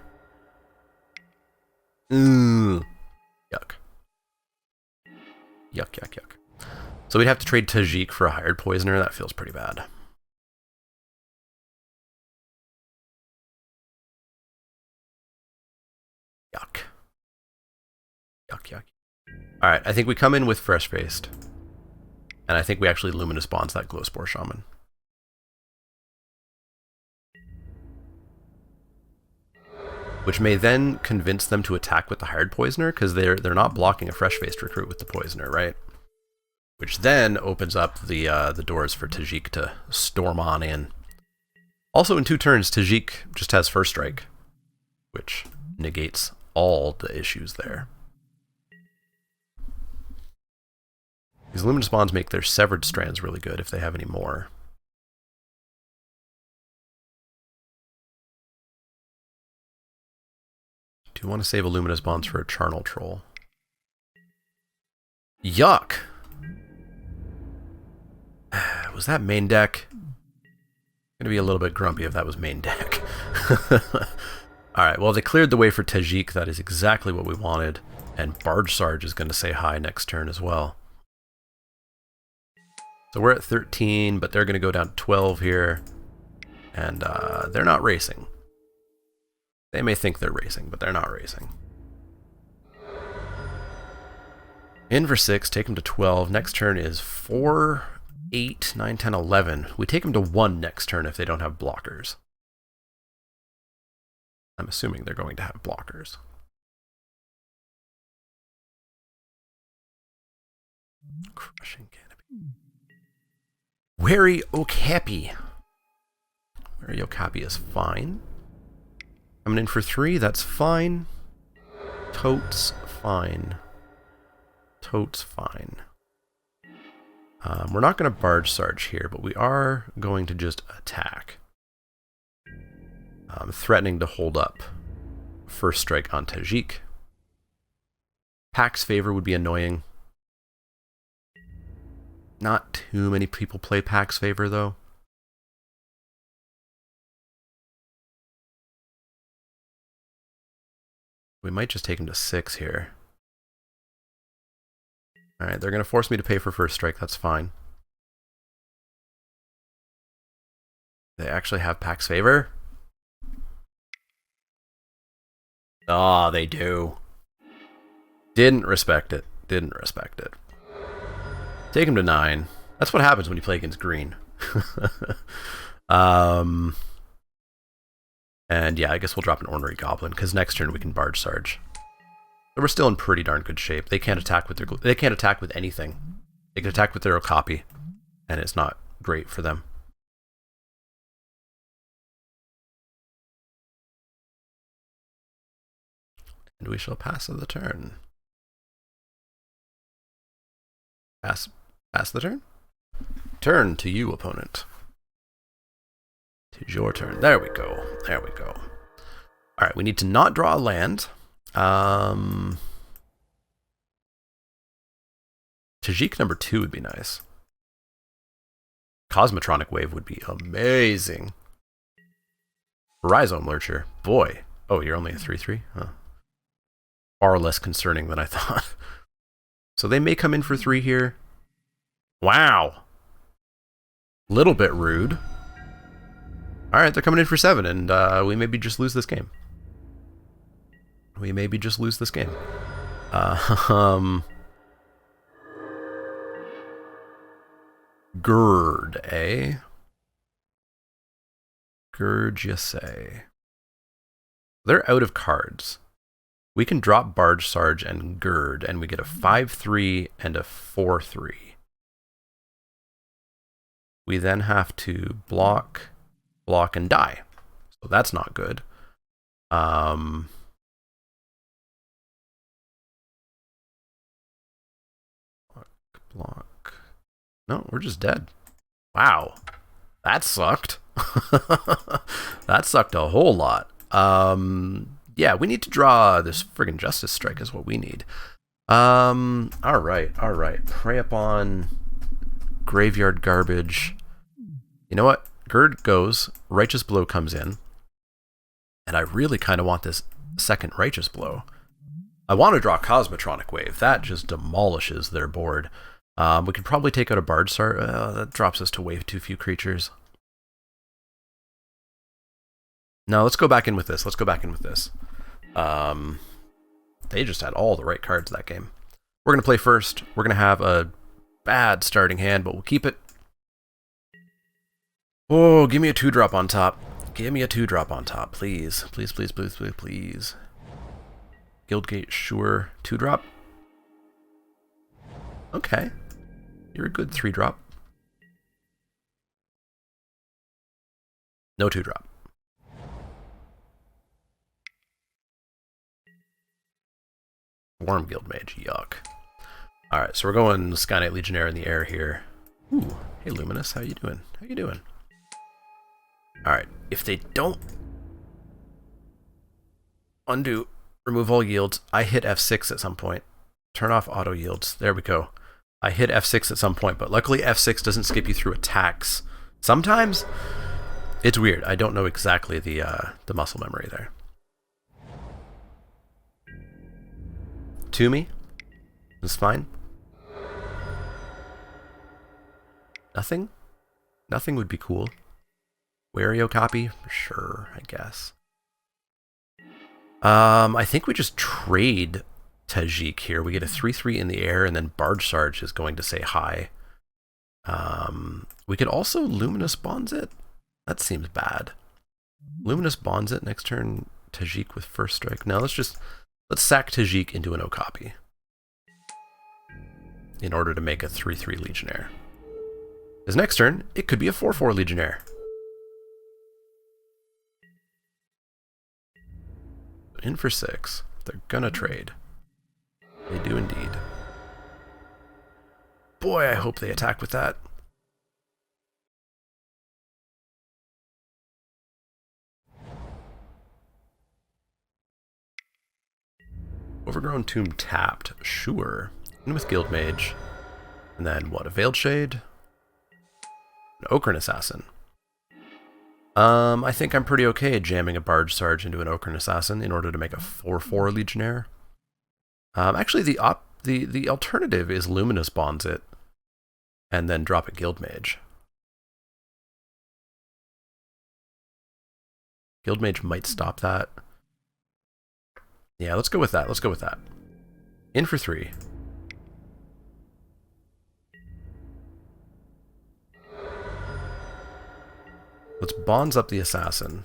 Yuck. Yuck. So we'd have to trade Tajik for a hired poisoner. That feels pretty bad. Yuck. Alright, I think we come in with Fresh-Faced. And I think we actually Luminous Bonds that Glowspore Shaman. Which may then convince them to attack with the hired poisoner, because they're not blocking a Fresh-Faced recruit with the poisoner, right? Which then opens up the doors for Tajik to storm on in. Also, in 2 turns, Tajik just has First Strike, which negates all the issues there. These Luminous Bonds make their Severed Strands really good if they have any more. Do you want to save a Luminous Bonds for a Charnel Troll? Yuck! Was that main deck? I'm gonna be a little bit grumpy if that was main deck. Alright, well, they cleared the way for Tajik. That is exactly what we wanted. And Barge Sarge is going to say hi next turn as well. So we're at 13, but they're going to go down to 12 here. And they're not racing. They may think they're racing, but they're not racing. In for 6, take them to 12. Next turn is 4, 8, 9, 10, 11. We take them to 1 next turn if they don't have blockers. I'm assuming they're going to have blockers. Crushing Canopy. Wary Okapi. Wary Okapi is fine. Coming in for 3, that's fine. Totes fine. Totes fine. We're not going to Barge Sarge here, but we are going to just attack. Threatening to hold up First Strike on Tajik. Pax Favor would be annoying. Not too many people play Pax Favor, though. We might just take him to 6 here. Alright, they're going to force me to pay for First Strike. That's fine. They actually have Pax Favor? Ah, they do. Didn't respect it. Didn't respect it. Take him to 9. That's what happens when you play against green. And yeah, I guess we'll drop an Ornery Goblin, because next turn we can Barge Sarge. But we're still in pretty darn good shape. They can't attack with they can't attack with anything. They can attack with their Okapi, and it's not great for them. And we shall pass the turn. Pass the turn? Turn to you, opponent. It's your turn. There we go. There we go. Alright, we need to not draw a land. Tajik number 2 would be nice. Cosmotronic Wave would be amazing. Rhizome Lurcher. Boy. Oh, you're only a 3/3? Huh. Far less concerning than I thought. So they may come in for 3 here. Wow. Little bit rude. Alright, they're coming in for 7, and we maybe just lose this game. We maybe just lose this game. Gird, eh? Gird, you say. They're out of cards. We can drop Barge Sarge and Gird, and we get a 5/3 and a 4/3. We then have to block, and die. So that's not good. Block. No, we're just dead. Wow. That sucked. That sucked a whole lot. Yeah, we need to draw this friggin' Justice Strike is what we need. Alright. Prey upon Graveyard Garbage. You know what? Gird goes, Righteous Blow comes in, and I really kind of want this second Righteous Blow. I want to draw Cosmotronic Wave. That just demolishes their board. We could probably take out a Barge Sarge. That drops us to way too few creatures. No, let's go back in with this. They just had all the right cards that game. We're going to play first. We're going to have a bad starting hand, but we'll keep it. Oh, give me a 2-drop on top. Give me a 2-drop on top, please. Please. Guildgate, sure. 2-drop? Okay. You're a good 3-drop. No 2-drop. Warm Guildmage, yuck. Alright, so we're going Sky Knight Legionnaire in the air here. Ooh, hey Luminous, how you doing? Alright, if they don't undo, remove all yields, I hit F6 at some point. Turn off auto yields. There we go. I hit F6 at some point, but luckily F6 doesn't skip you through attacks. Sometimes it's weird. I don't know exactly the muscle memory there. To me, it's fine. Nothing would be cool. Wario copy, sure, I guess. I think we just trade Tajik here. We get a 3/3 in the air, and then Barge Sarge is going to say hi. We could also Luminous Bonds it. That seems bad. Luminous Bonds it next turn. Tajik with first strike. Now let's sack Tajik into an Okapi in order to make a 3/3 Legionnaire. His next turn, it could be a 4/4 Legionnaire. In for 6. They're gonna trade. They do indeed. Boy, I hope they attack with that. Overgrown Tomb tapped. Sure. In with Guildmage. And then what? A Veiled Shade? An Ocarina Assassin. I think I'm pretty okay jamming a Barge Sarge into an Ocarina Assassin in order to make a 4/4 Legionnaire. Actually, the alternative is Luminous Bonds it and then drop a Guildmage. Guildmage might stop that. Yeah, let's go with that. In for 3. Let's Bonds up the Assassin.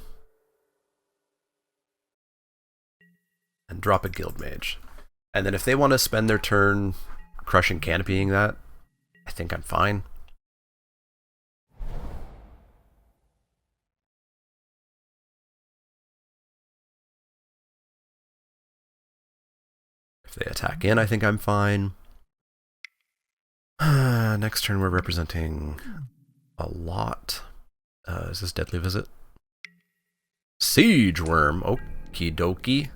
And drop a Guildmage. And then if they want to spend their turn crushing canopying that, I think I'm fine. If they attack in, I think I'm fine. Next turn, we're representing a lot. Is this Deadly Visit? Siege Worm. Okie dokie.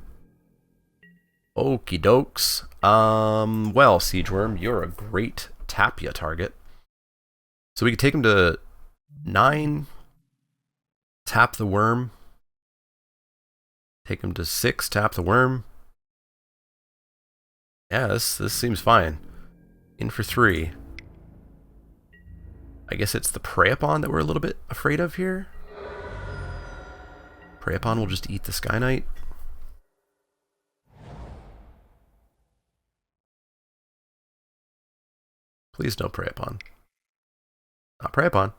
Okie dokes. Well, Siege Worm, you're a great Tapia target. So we could take him to 9, tap the worm. Take him to 6, tap the worm. Yeah, this seems fine. In for 3. I guess it's the Prey Upon that we're a little bit afraid of here. Prey Upon will just eat the Sky Knight. Please no Prey Upon. Not Prey Upon.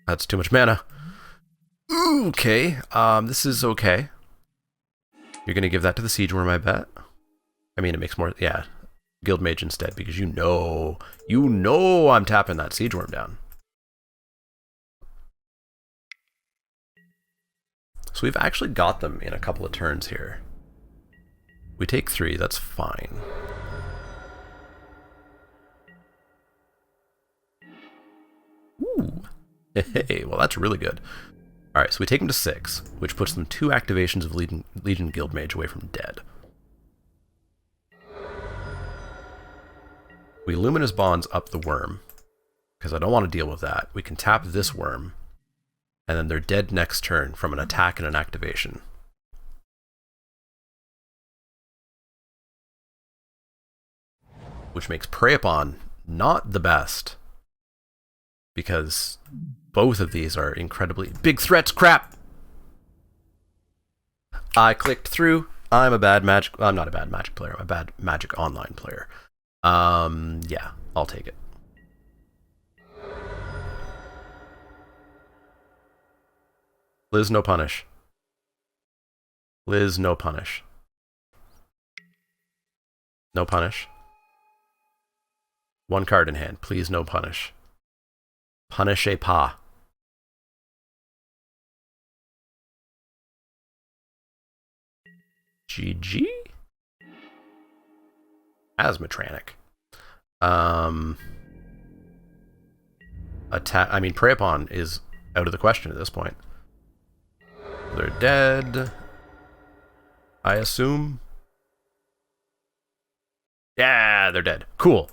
That's too much mana. Okay, this is okay. You're gonna give that to the Siege Worm, I bet. I mean, it makes more, yeah. Guild Mage instead, because you know I'm tapping that Siege Worm down. So we've actually got them in a couple of turns here. We take 3, that's fine. Ooh. Hey, well that's really good. Alright, so we take them to 6, which puts them 2 activations of Legion Guild Mage away from dead. We Luminous Bonds up the worm, because I don't want to deal with that. We can tap this worm, and then they're dead next turn from an attack and an activation. Which makes Prey Upon not the best, because both of these are incredibly big threats. Crap! I clicked through. I'm a bad Magic... I'm not a bad Magic player. I'm a bad Magic Online player. Yeah, I'll take it. Liz, no punish. Liz, no punish. No punish. 1 card in hand. Please, no punish. Punish a pa. GG? Asthmatranic. Attack. I mean, Prey Upon is out of the question at this point. They're dead, I assume. Yeah, they're dead. Cool.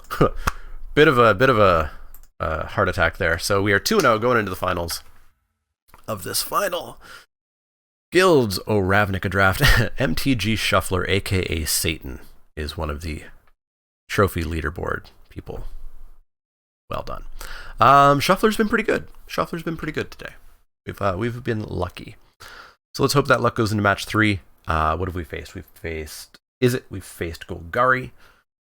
bit of a heart attack there. So we are 2-0 going into the finals of this final Guilds O Ravnica draft. MTG Shuffler, aka Satan, is one of the trophy leaderboard people. Well done. Shuffler's been pretty good. Shuffler's been pretty good today. We've been lucky. So let's hope that luck goes into match 3. What have we faced? We've faced Golgari.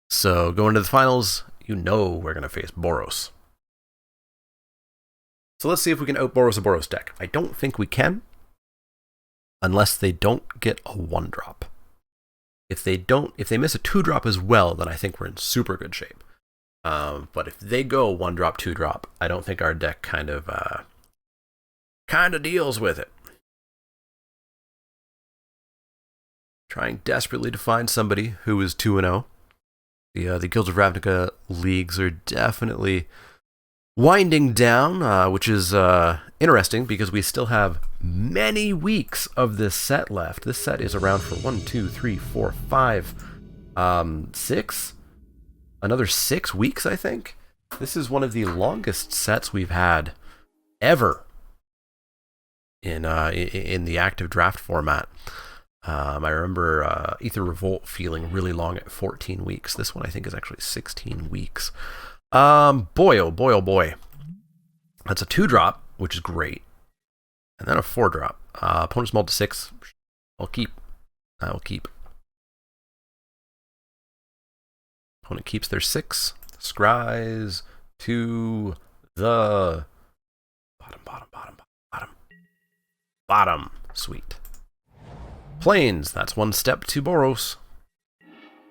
So going into the finals, you know we're going to face Boros. So let's see if we can out-Boros a Boros deck. I don't think we can, unless they don't get a 1-drop. If they miss a 2-drop as well, then I think we're in super good shape. But if they go 1-drop, 2-drop, I don't think our deck kind of deals with it. Trying desperately to find somebody who is 2-0. The Guilds of Ravnica leagues are definitely winding down, which is interesting because we still have many weeks of this set left. This set is around for 1, 2, 3, 4, 5, 6. Another 6 weeks, I think. This is one of the longest sets we've had ever in the active draft format. I remember Ether Revolt feeling really long at 14 weeks. This one I think is actually 16 weeks. Boy, oh boy, oh boy. That's a 2-drop, which is great. And then a 4-drop. Opponent's mulled to 6. I'll keep. I will keep. Opponent keeps their 6. Scries to the bottom. Sweet. Plains, that's 1 step to Boros.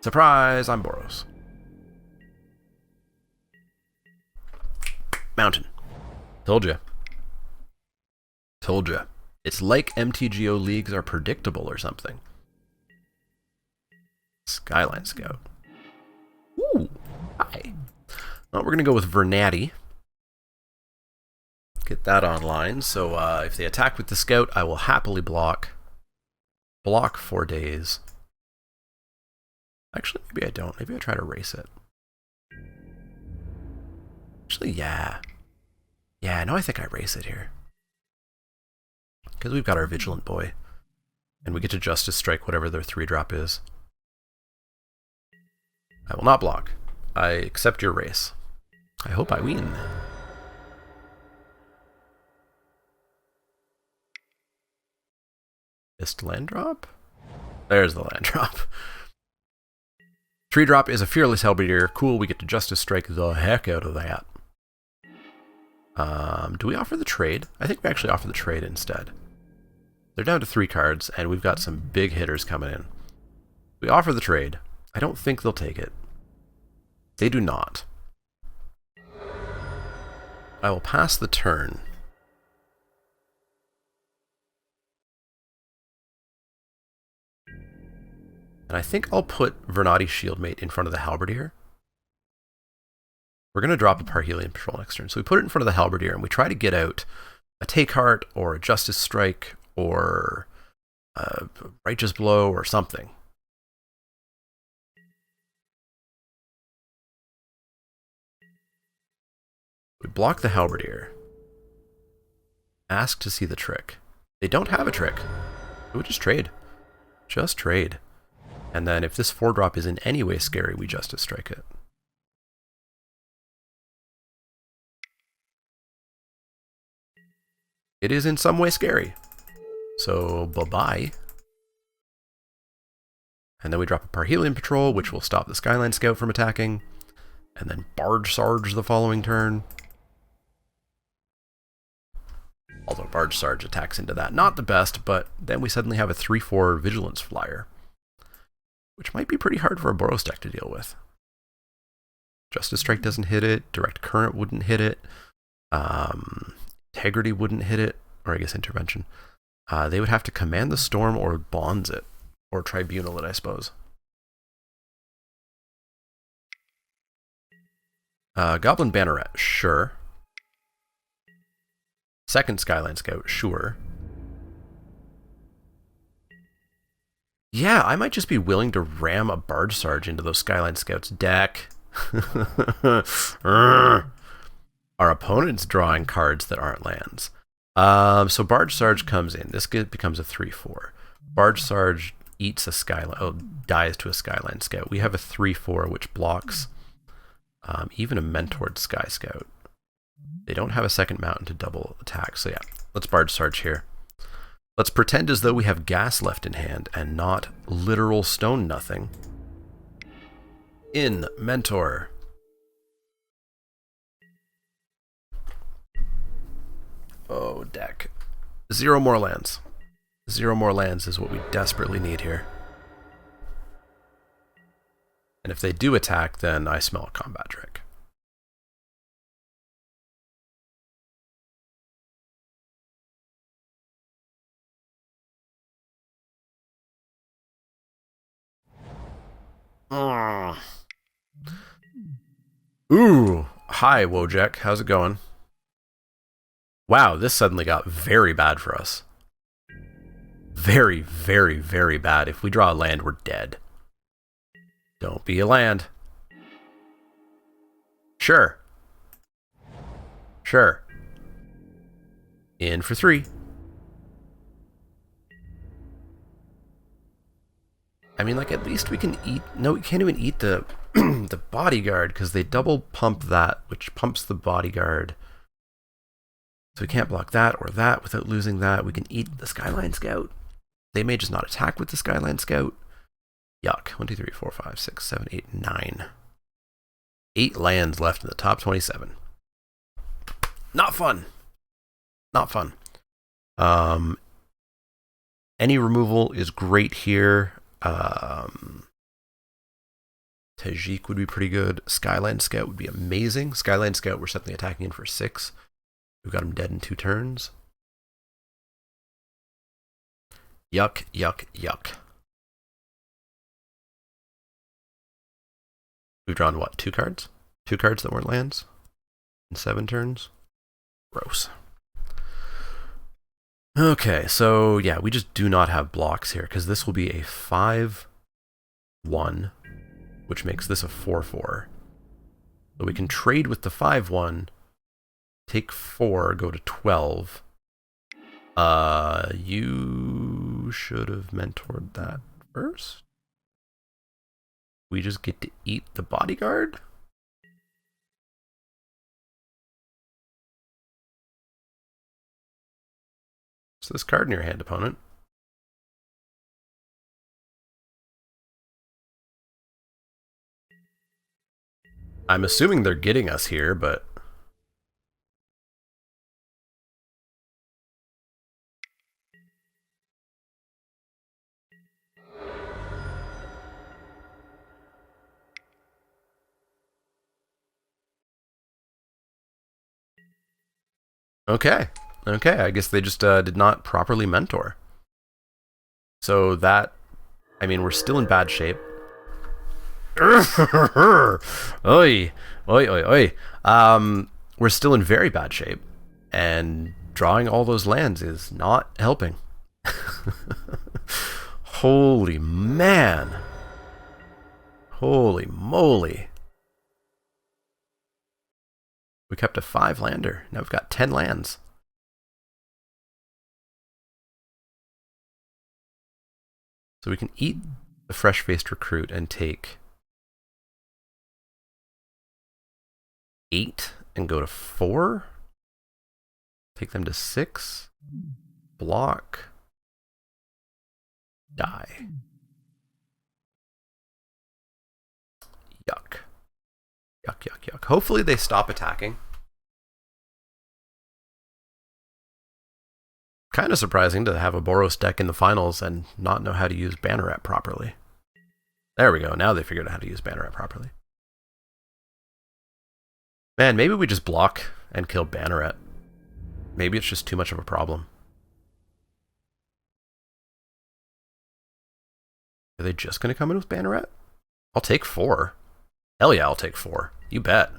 Surprise, I'm Boros. Mountain. Told ya. It's like MTGO leagues are predictable or something. Skyline Scout. Ooh, hi. Well, we're going to go with Vernati. Get that online. So if they attack with the Scout, I will happily block. Block 4 days. Actually, maybe I don't. Maybe I try to race it. Actually, yeah. Yeah, no, I think I race it here. Because we've got our Vigilant Boy. And we get to Justice Strike whatever their 3-drop is. I will not block. I accept your race. I hope I win. Missed land drop? There's the land drop. 3-drop is a Fearless Halberdier. Cool, we get to Justice Strike the heck out of that. Do we offer the trade? I think we actually offer the trade instead. They're down to 3 cards, and we've got some big hitters coming in. We offer the trade. I don't think they'll take it. They do not. I will pass the turn. And I think I'll put Vernati Shieldmate in front of the Halberdier. We're going to drop a Parhelion Patrol next turn. So we put it in front of the Halberdier, and we try to get out a Take Heart or a Justice Strike or a Righteous Blow or something. We block the Halberdier. Ask to see the trick. They don't have a trick. We would just trade. Just trade. And then if this 4-drop is in any way scary, we Justice Strike it. It is in some way scary. So, bye-bye. And then we drop a Parhelion Patrol, which will stop the Skyline Scout from attacking. And then Barge Sarge the following turn. Although Barge Sarge attacks into that. Not the best, but then we suddenly have a 3-4 Vigilance Flyer. Which might be pretty hard for a Boros deck to deal with. Justice Strike doesn't hit it. Direct Current wouldn't hit it. Integrity wouldn't hit it. Or I guess Intervention. They would have to Command the Storm or Bonds it. Or Tribunal it, I suppose. Goblin Banneret, sure. Second Skyline Scout, sure. Yeah, I might just be willing to ram a Barge Sarge into those Skyline Scouts' deck. Our opponent's drawing cards that aren't lands. So Barge Sarge comes in. This becomes a 3-4. Barge Sarge eats a Skyline, dies to a Skyline Scout. We have a 3-4 which blocks even a Mentored Sky Scout. They don't have a second mountain to double attack. So yeah, let's Barge Sarge here. Let's pretend as though we have gas left in hand and not literal stone nothing. In Mentor. Oh, deck. 0 more lands. 0 more lands is what we desperately need here. And if they do attack, then I smell a combat trick. Ooh, hi Wojek, how's it going? Wow, this suddenly got very bad for us. Very, very, very bad. If we draw a land, we're dead. Don't be a land. Sure. Sure. In for 3. I mean, like, at least we can eat... No, we can't even eat the the bodyguard, because they double pump that, which pumps the bodyguard. So we can't block that or that without losing that. We can eat the Skyline Scout. They may just not attack with the Skyline Scout. Yuck. 1, 2, 3, 4, 5, 6, 7, 8, 9. 8 lands left in the top 27. Not fun. Not fun. Any removal is great here. Tajik would be pretty good. Skyline Scout would be amazing. Skyline Scout, we're suddenly attacking in for 6. We've got him dead in 2 turns. Yuck, yuck, yuck. We've drawn what? 2 cards? 2 cards that weren't lands? In 7 turns? Gross. Okay, so yeah, we just do not have blocks here, because this will be a 5-1, which makes this a 4-4. So we can trade with the 5-1, take 4, go to 12. You should have mentored that first. We just get to eat the bodyguard? What's this card in your hand, opponent? I'm assuming they're getting us here, but... Okay, I guess they just did not properly mentor. So that, I mean, we're still in bad shape. Oi, oi, oi, oi. We're still in very bad shape, and drawing all those lands is not helping. Holy man. Holy moly. We kept a 5-lander. Now we've got 10 lands. So we can eat the fresh-faced recruit and take 8 and go to 4. Take them to 6. Block. Die. Yuck. Yuck, yuck, yuck. Hopefully they stop attacking. Kind of surprising to have a Boros deck in the finals and not know how to use Banneret properly. There we go. Now they figured out how to use Banneret properly. Man, maybe we just block and kill Banneret. Maybe it's just too much of a problem. Are they just going to come in with Banneret? I'll take 4. Hell yeah, I'll take 4. You bet.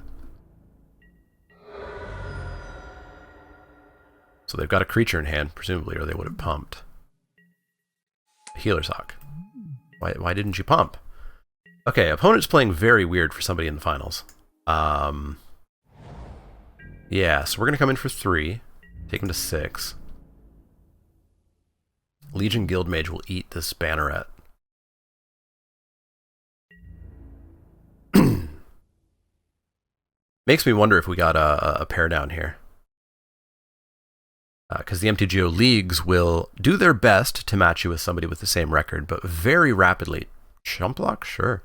So they've got a creature in hand, presumably, or they would have pumped. Healer's Hawk. Why didn't you pump? Okay, opponent's playing very weird for somebody in the finals. Yeah, so we're going to come in for 3. Take him to 6. Legion Guildmage will eat this Banneret. Makes me wonder if we got a pair down here. Because the MTGO leagues will do their best to match you with somebody with the same record, but very rapidly, chump block? Sure.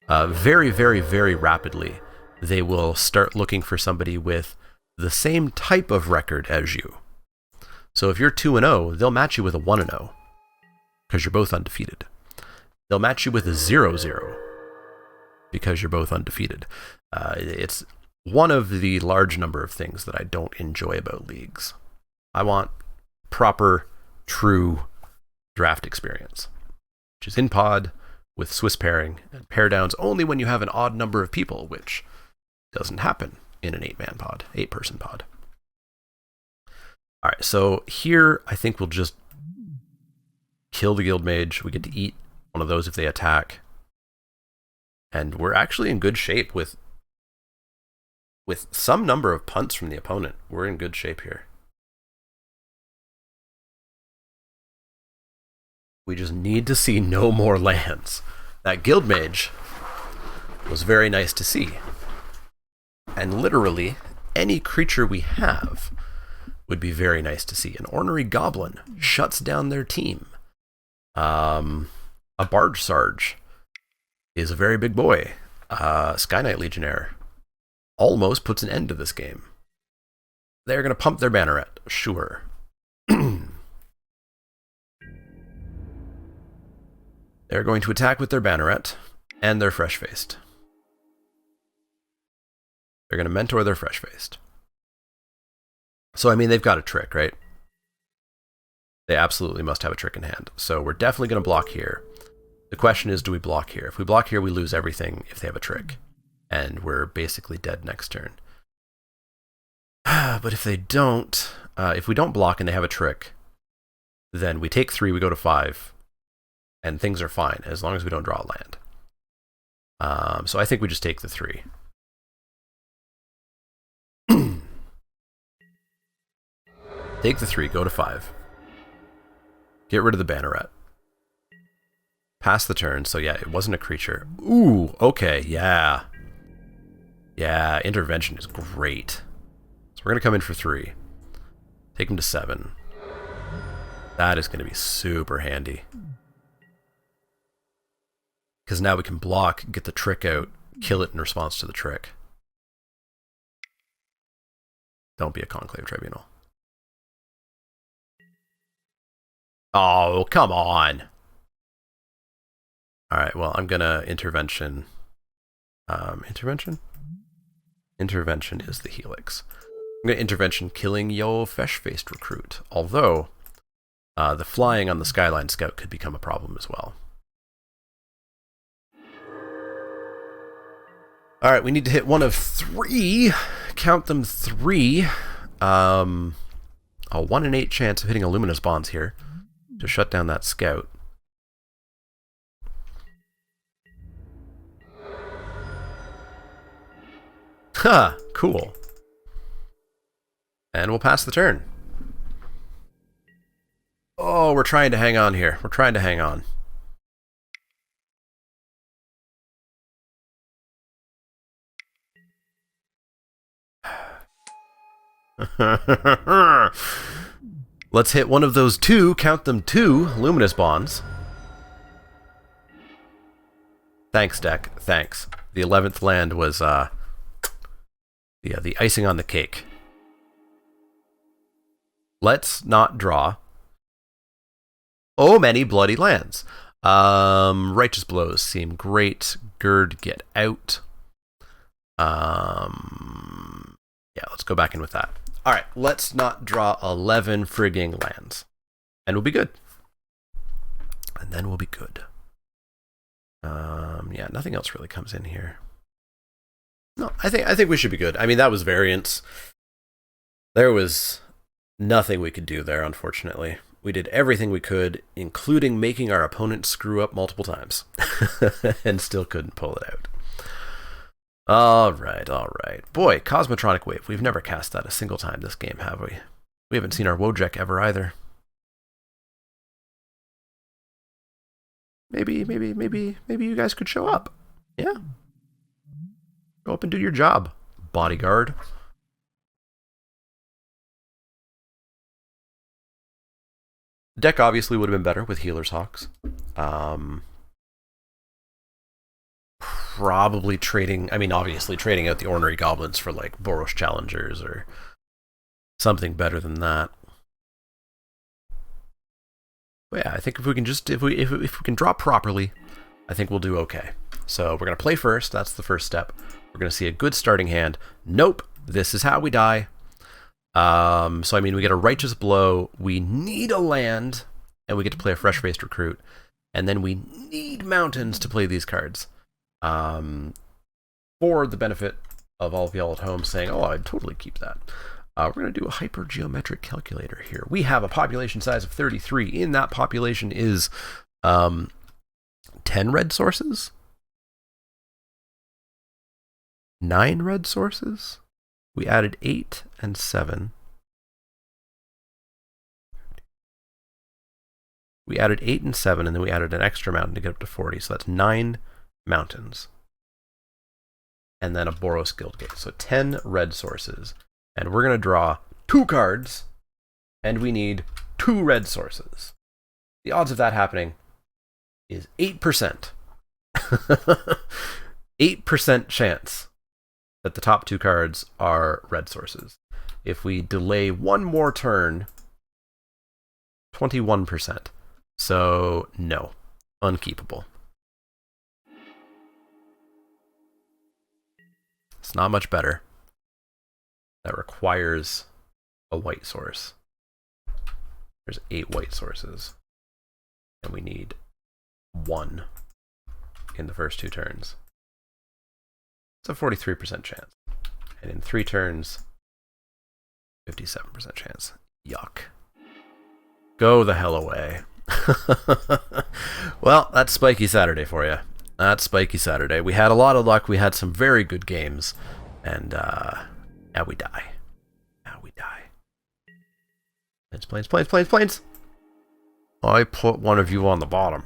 Very, very, very rapidly, they will start looking for somebody with the same type of record as you. So if you're 2-0, they'll match you with a 1-0, because you're both undefeated. They'll match you with a 0-0, because you're both undefeated. It's one of the large number of things that I don't enjoy about leagues. I want proper, true draft experience, which is in pod with Swiss pairing and pair downs only when you have an odd number of people, which doesn't happen in an 8-man pod, 8-person pod. All right, so here I think we'll just kill the Guild Mage. We get to eat one of those if they attack. And we're actually in good shape with some number of punts from the opponent. We're in good shape here. We just need to see no more lands. That Guild Mage was very nice to see. And literally, any creature we have would be very nice to see. An Ornery Goblin shuts down their team. A Barge Sarge is a very big boy. Sky Knight Legionnaire almost puts an end to this game. They're going to pump their Banneret, sure. They're going to attack with their Banneret and their Fresh-Faced. They're going to mentor their Fresh-Faced. So, I mean, they've got a trick, right? They absolutely must have a trick in hand. So we're definitely going to block here. The question is, do we block here? If we block here, we lose everything if they have a trick. And we're basically dead next turn. But if they don't, if we don't block and they have a trick, then we take 3, we go to 5, and things are fine as long as we don't draw a land. So I think we just take the 3. Take the 3, go to 5. Get rid of the banneret. Pass the turn, so yeah, it wasn't a creature. Ooh, okay, yeah. Yeah, intervention is great. So we're going to come in for 3. Take him to 7. That is going to be super handy. Because now we can block, get the trick out, kill it in response to the trick. Don't be a Conclave Tribunal. Oh, come on. Alright, well, I'm going to intervention. Intervention? Intervention is the Helix. I'm going to intervention killing yo Fesh-faced recruit. Although, the flying on the Skyline Scout could become a problem as well. Alright, we need to hit one of 3. Count them 3. A 1 in 8 chance of hitting a Luminous Bonds here to shut down that Scout. Ha! Cool. And we'll pass the turn. Oh, we're trying to hang on here. We're trying to hang on. Let's hit one of those 2, count them 2 Luminous Bonds. Thanks, deck. Thanks. The 11th land was, the icing on the cake. Let's not draw many bloody lands. Righteous Blows seem great. Gird, get out. Yeah, let's go back in with that. All right, let's not draw 11 frigging lands. And we'll be good. And then we'll be good. Yeah, nothing else really comes in here. No, I think we should be good. I mean, that was variance. There was nothing we could do there, unfortunately. We did everything we could, including making our opponent screw up multiple times. And still couldn't pull it out. All right. Boy, Cosmotronic Wave. We've never cast that a single time this game, have we? We haven't seen our Wojek ever either. Maybe you guys could show up. Yeah. Go up and do your job, bodyguard. Deck obviously would have been better with Healer's Hawks. Probably trading, I mean, obviously trading out the Ornery Goblins for like Boros Challengers or something better than that. But yeah, I think if we can just, if we can draw properly, I think we'll do okay. So we're going to play first. That's the first step. We're going to see a good starting hand. Nope. This is how we die. So, I mean, we get a Righteous Blow. We need a land. And we get to play a Fresh-Faced Recruit. And then we need Mountains to play these cards. For the benefit of all of y'all at home saying, oh, I'd totally keep that. We're going to do a hypergeometric calculator here. We have a population size of 33. In that population is 10 red sources. 9 red sources. We added 8 and 7. We added 8 and 7, and then we added an extra mountain to get up to 40. So that's 9 mountains. And then a Boros Guildgate. So 10 red sources. And we're going to draw 2 cards, and we need 2 red sources. The odds of that happening is 8%. 8% chance that the top 2 cards are red sources. If we delay one more turn, 21%. So, no. Unkeepable. It's not much better. That requires a white source. There's 8 white sources. And we need 1 in the first 2 turns. It's a 43% chance. And in 3 turns, 57% chance. Yuck. Go the hell away. Well, that's Spiky Saturday for you. That's Spiky Saturday. We had a lot of luck. We had some very good games. And, now we die. Now we die. Planes. I put one of you on the bottom.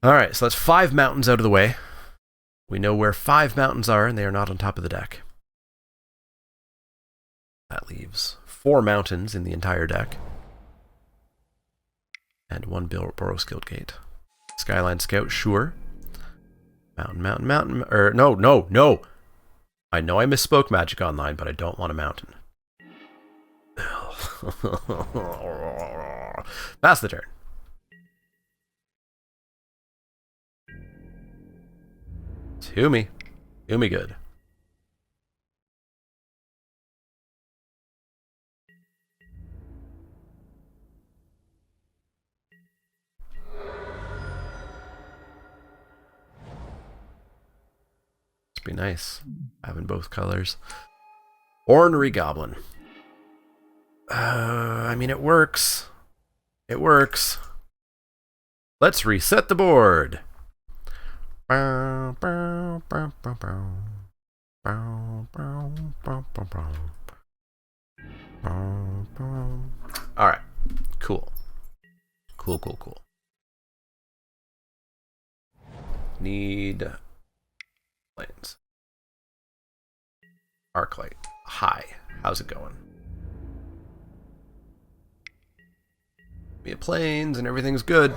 Alright, so that's 5 mountains out of the way. We know where 5 mountains are, and they are not on top of the deck. That leaves 4 mountains in the entire deck. And 1 Boros Guild Gate. Skyline Scout, sure. Mountain. No. I know I misspoke Magic Online, but I don't want a mountain. Pass the turn. To me good. Must be nice having both colors. Ornery Goblin. I mean, it works. It works. Let's reset the board. Alright, cool. Cool. Need planes. Arclight. Hi. How's it going? We have planes and everything's good.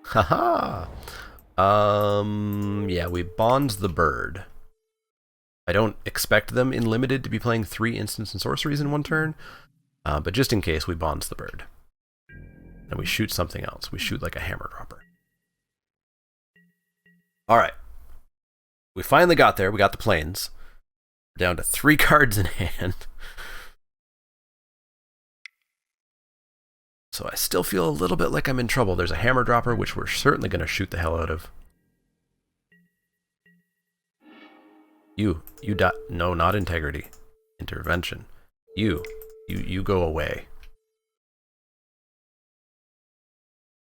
Haha. Yeah, we bonds the bird. I don't expect them in limited to be playing 3 instants and sorceries in 1 turn, but just in case, we bonds the bird. And we shoot something else. We shoot like a hammer dropper. Alright. We finally got there. We got the planes. We're down to 3 cards in hand. So I still feel a little bit like I'm in trouble. There's a hammer dropper, which we're certainly going to shoot the hell out of. You no, not integrity. Intervention. You go away.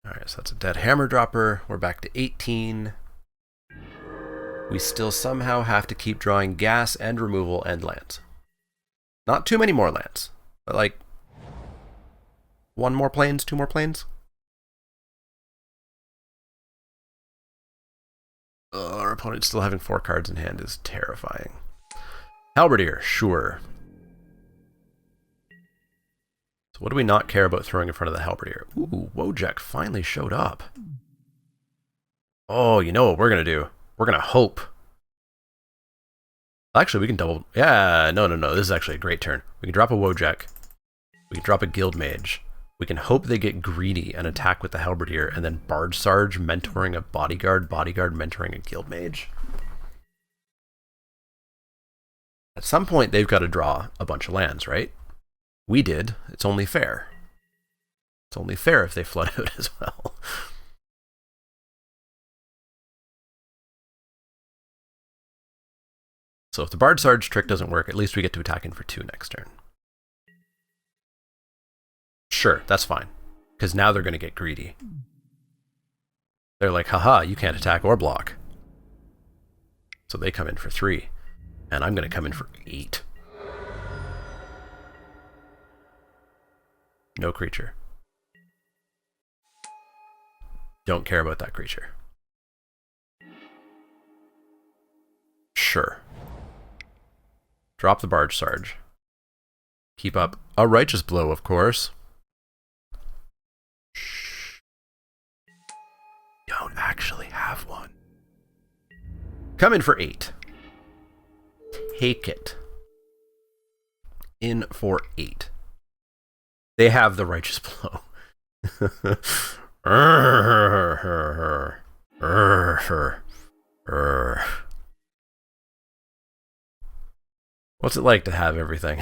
Alright, so that's a dead hammer dropper. We're back to 18. We still somehow have to keep drawing gas and removal and lands. Not too many more lands, but like 1 more planes, 2 more planes. Our opponent still having 4 cards in hand is terrifying. Halberdier, sure. So what do we not care about throwing in front of the Halberdier? Ooh, Wojak finally showed up. Oh, you know what we're going to do? We're going to hope. Actually, we can double... Yeah, no. This is actually a great turn. We can drop a Wojak. We can drop a Guild Mage. We can hope they get greedy and attack with the Halberdier, and then Barge Sarge mentoring a bodyguard mentoring a Guild Mage. At some point, they've got to draw a bunch of lands, right? We did. It's only fair. It's only fair if they flood out as well. So if the Barge Sarge trick doesn't work, at least we get to attack in for 2 next turn. Sure, that's fine. Because now they're going to get greedy. They're like, haha, you can't attack or block. So they come in for 3. And I'm going to come in for 8. No creature. Don't care about that creature. Sure. Drop the Barge Sarge. Keep up a Righteous Blow, of course. Shh. Don't actually have one. Come in for 8. Take it. In for 8. They have the Righteous Blow. What's it like to have everything?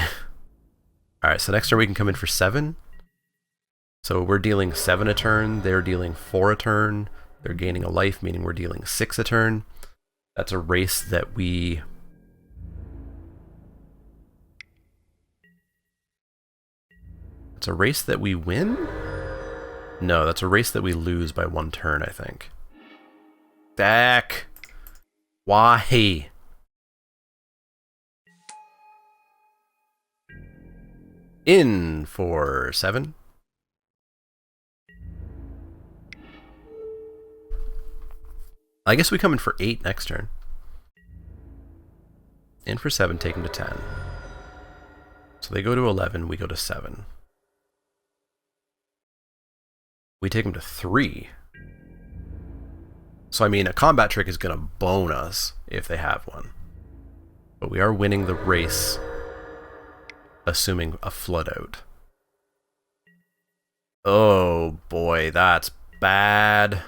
Alright, so next turn we can come in for 7. So we're dealing 7 a turn, they're dealing 4 a turn, they're gaining a life, meaning we're dealing 6 a turn. That's a race that we... It's a race that we win? No, that's a race that we lose by 1 turn, I think. Back! Why? In for 7. I guess we come in for 8 next turn. In for 7, take them to 10. So they go to 11, we go to 7. We take them to 3. So I mean, a combat trick is going to bone us if they have one. But we are winning the race, assuming a flood out. Oh boy, that's bad.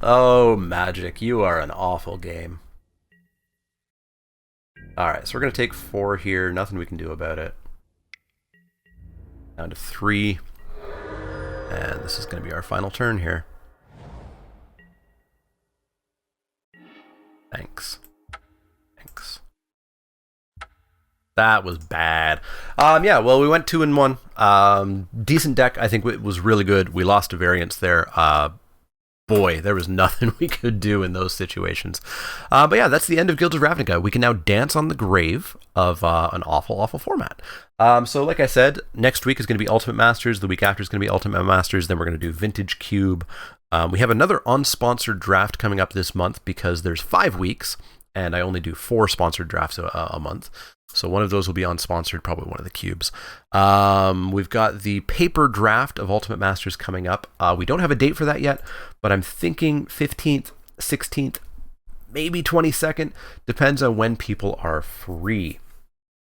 Oh, Magic, you are an awful game. Alright, so we're going to take 4 here. Nothing we can do about it. Down to 3. And this is going to be our final turn here. Thanks. Thanks. That was bad. Yeah, well, we went 2 and 1. Decent deck. I think it was really good. We lost a variance there. Boy, there was nothing we could do in those situations. But yeah, that's the end of Guilds of Ravnica. We can now dance on the grave of an awful, awful format. So like I said, next week is going to be Ultimate Masters. The week after is going to be Ultimate Masters. Then we're going to do Vintage Cube. We have another unsponsored draft coming up this month because there's 5 weeks, and I only do 4 sponsored drafts a month. So one of those will be unsponsored, probably one of the cubes. We've got the paper draft of Ultimate Masters coming up. We don't have a date for that yet, but I'm thinking 15th, 16th, maybe 22nd. Depends on when people are free.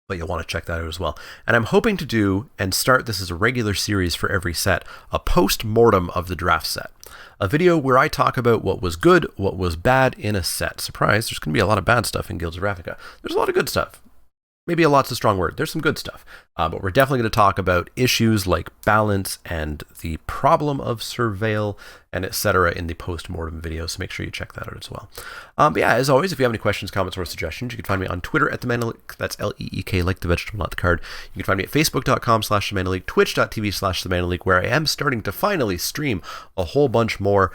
But you'll want to check that out as well. And I'm hoping to do, and start this as a regular series for every set, a post-mortem of the draft set. A video where I talk about what was good, what was bad in a set. Surprise, there's going to be a lot of bad stuff in Guilds of Ravnica. There's a lot of good stuff. Maybe a lot's a strong word. There's some good stuff. But we're definitely going to talk about issues like balance and the problem of surveil and etc. in the post-mortem video. So make sure you check that out as well. But yeah, as always, if you have any questions, comments, or suggestions, you can find me on Twitter at @TheManaLeek. That's L-E-E-K, like the vegetable, not the card. You can find me at Facebook.com/TheManaLeek, Twitch.tv/TheManaLeek, where I am starting to finally stream a whole bunch more,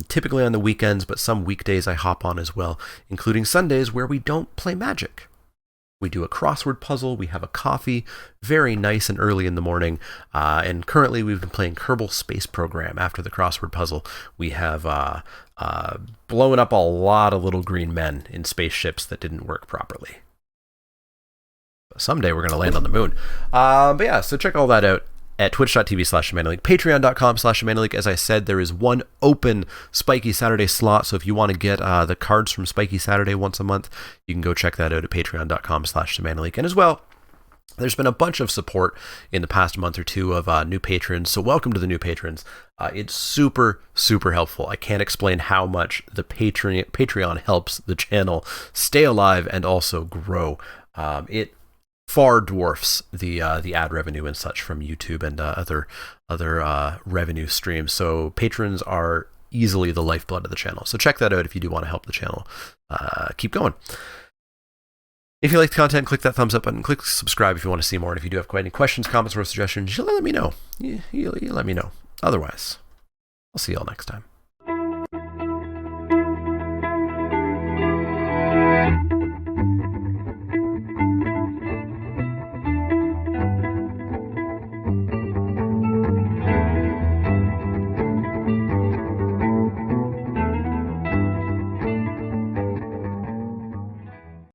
typically on the weekends, but some weekdays I hop on as well, including Sundays where we don't play Magic. We do a crossword puzzle, we have a coffee, very nice and early in the morning, and currently we've been playing Kerbal Space Program after the crossword puzzle. We have blown up a lot of little green men in spaceships that didn't work properly. Someday we're going to land on the moon. But yeah, so check all that out at twitch.tv/TheManaLeek, patreon.com/TheManaLeek. As I said, there is one open Spikey Saturday slot, so if you want to get the cards from Spikey Saturday once a month, you can go check that out at patreon.com/TheManaLeek. And as well, there's been a bunch of support in the past month or two of new patrons, so welcome to the new patrons. It's super, super helpful. I can't explain how much the Patreon helps the channel stay alive and also grow. It far dwarfs the ad revenue and such from YouTube and other revenue streams. So patrons are easily the lifeblood of the channel. So check that out if you do want to help the channel keep going. If you like the content, click that thumbs up button. Click subscribe if you want to see more. And if you do have any questions, comments, or suggestions, you let me know. You let me know. Otherwise, I'll see you all next time.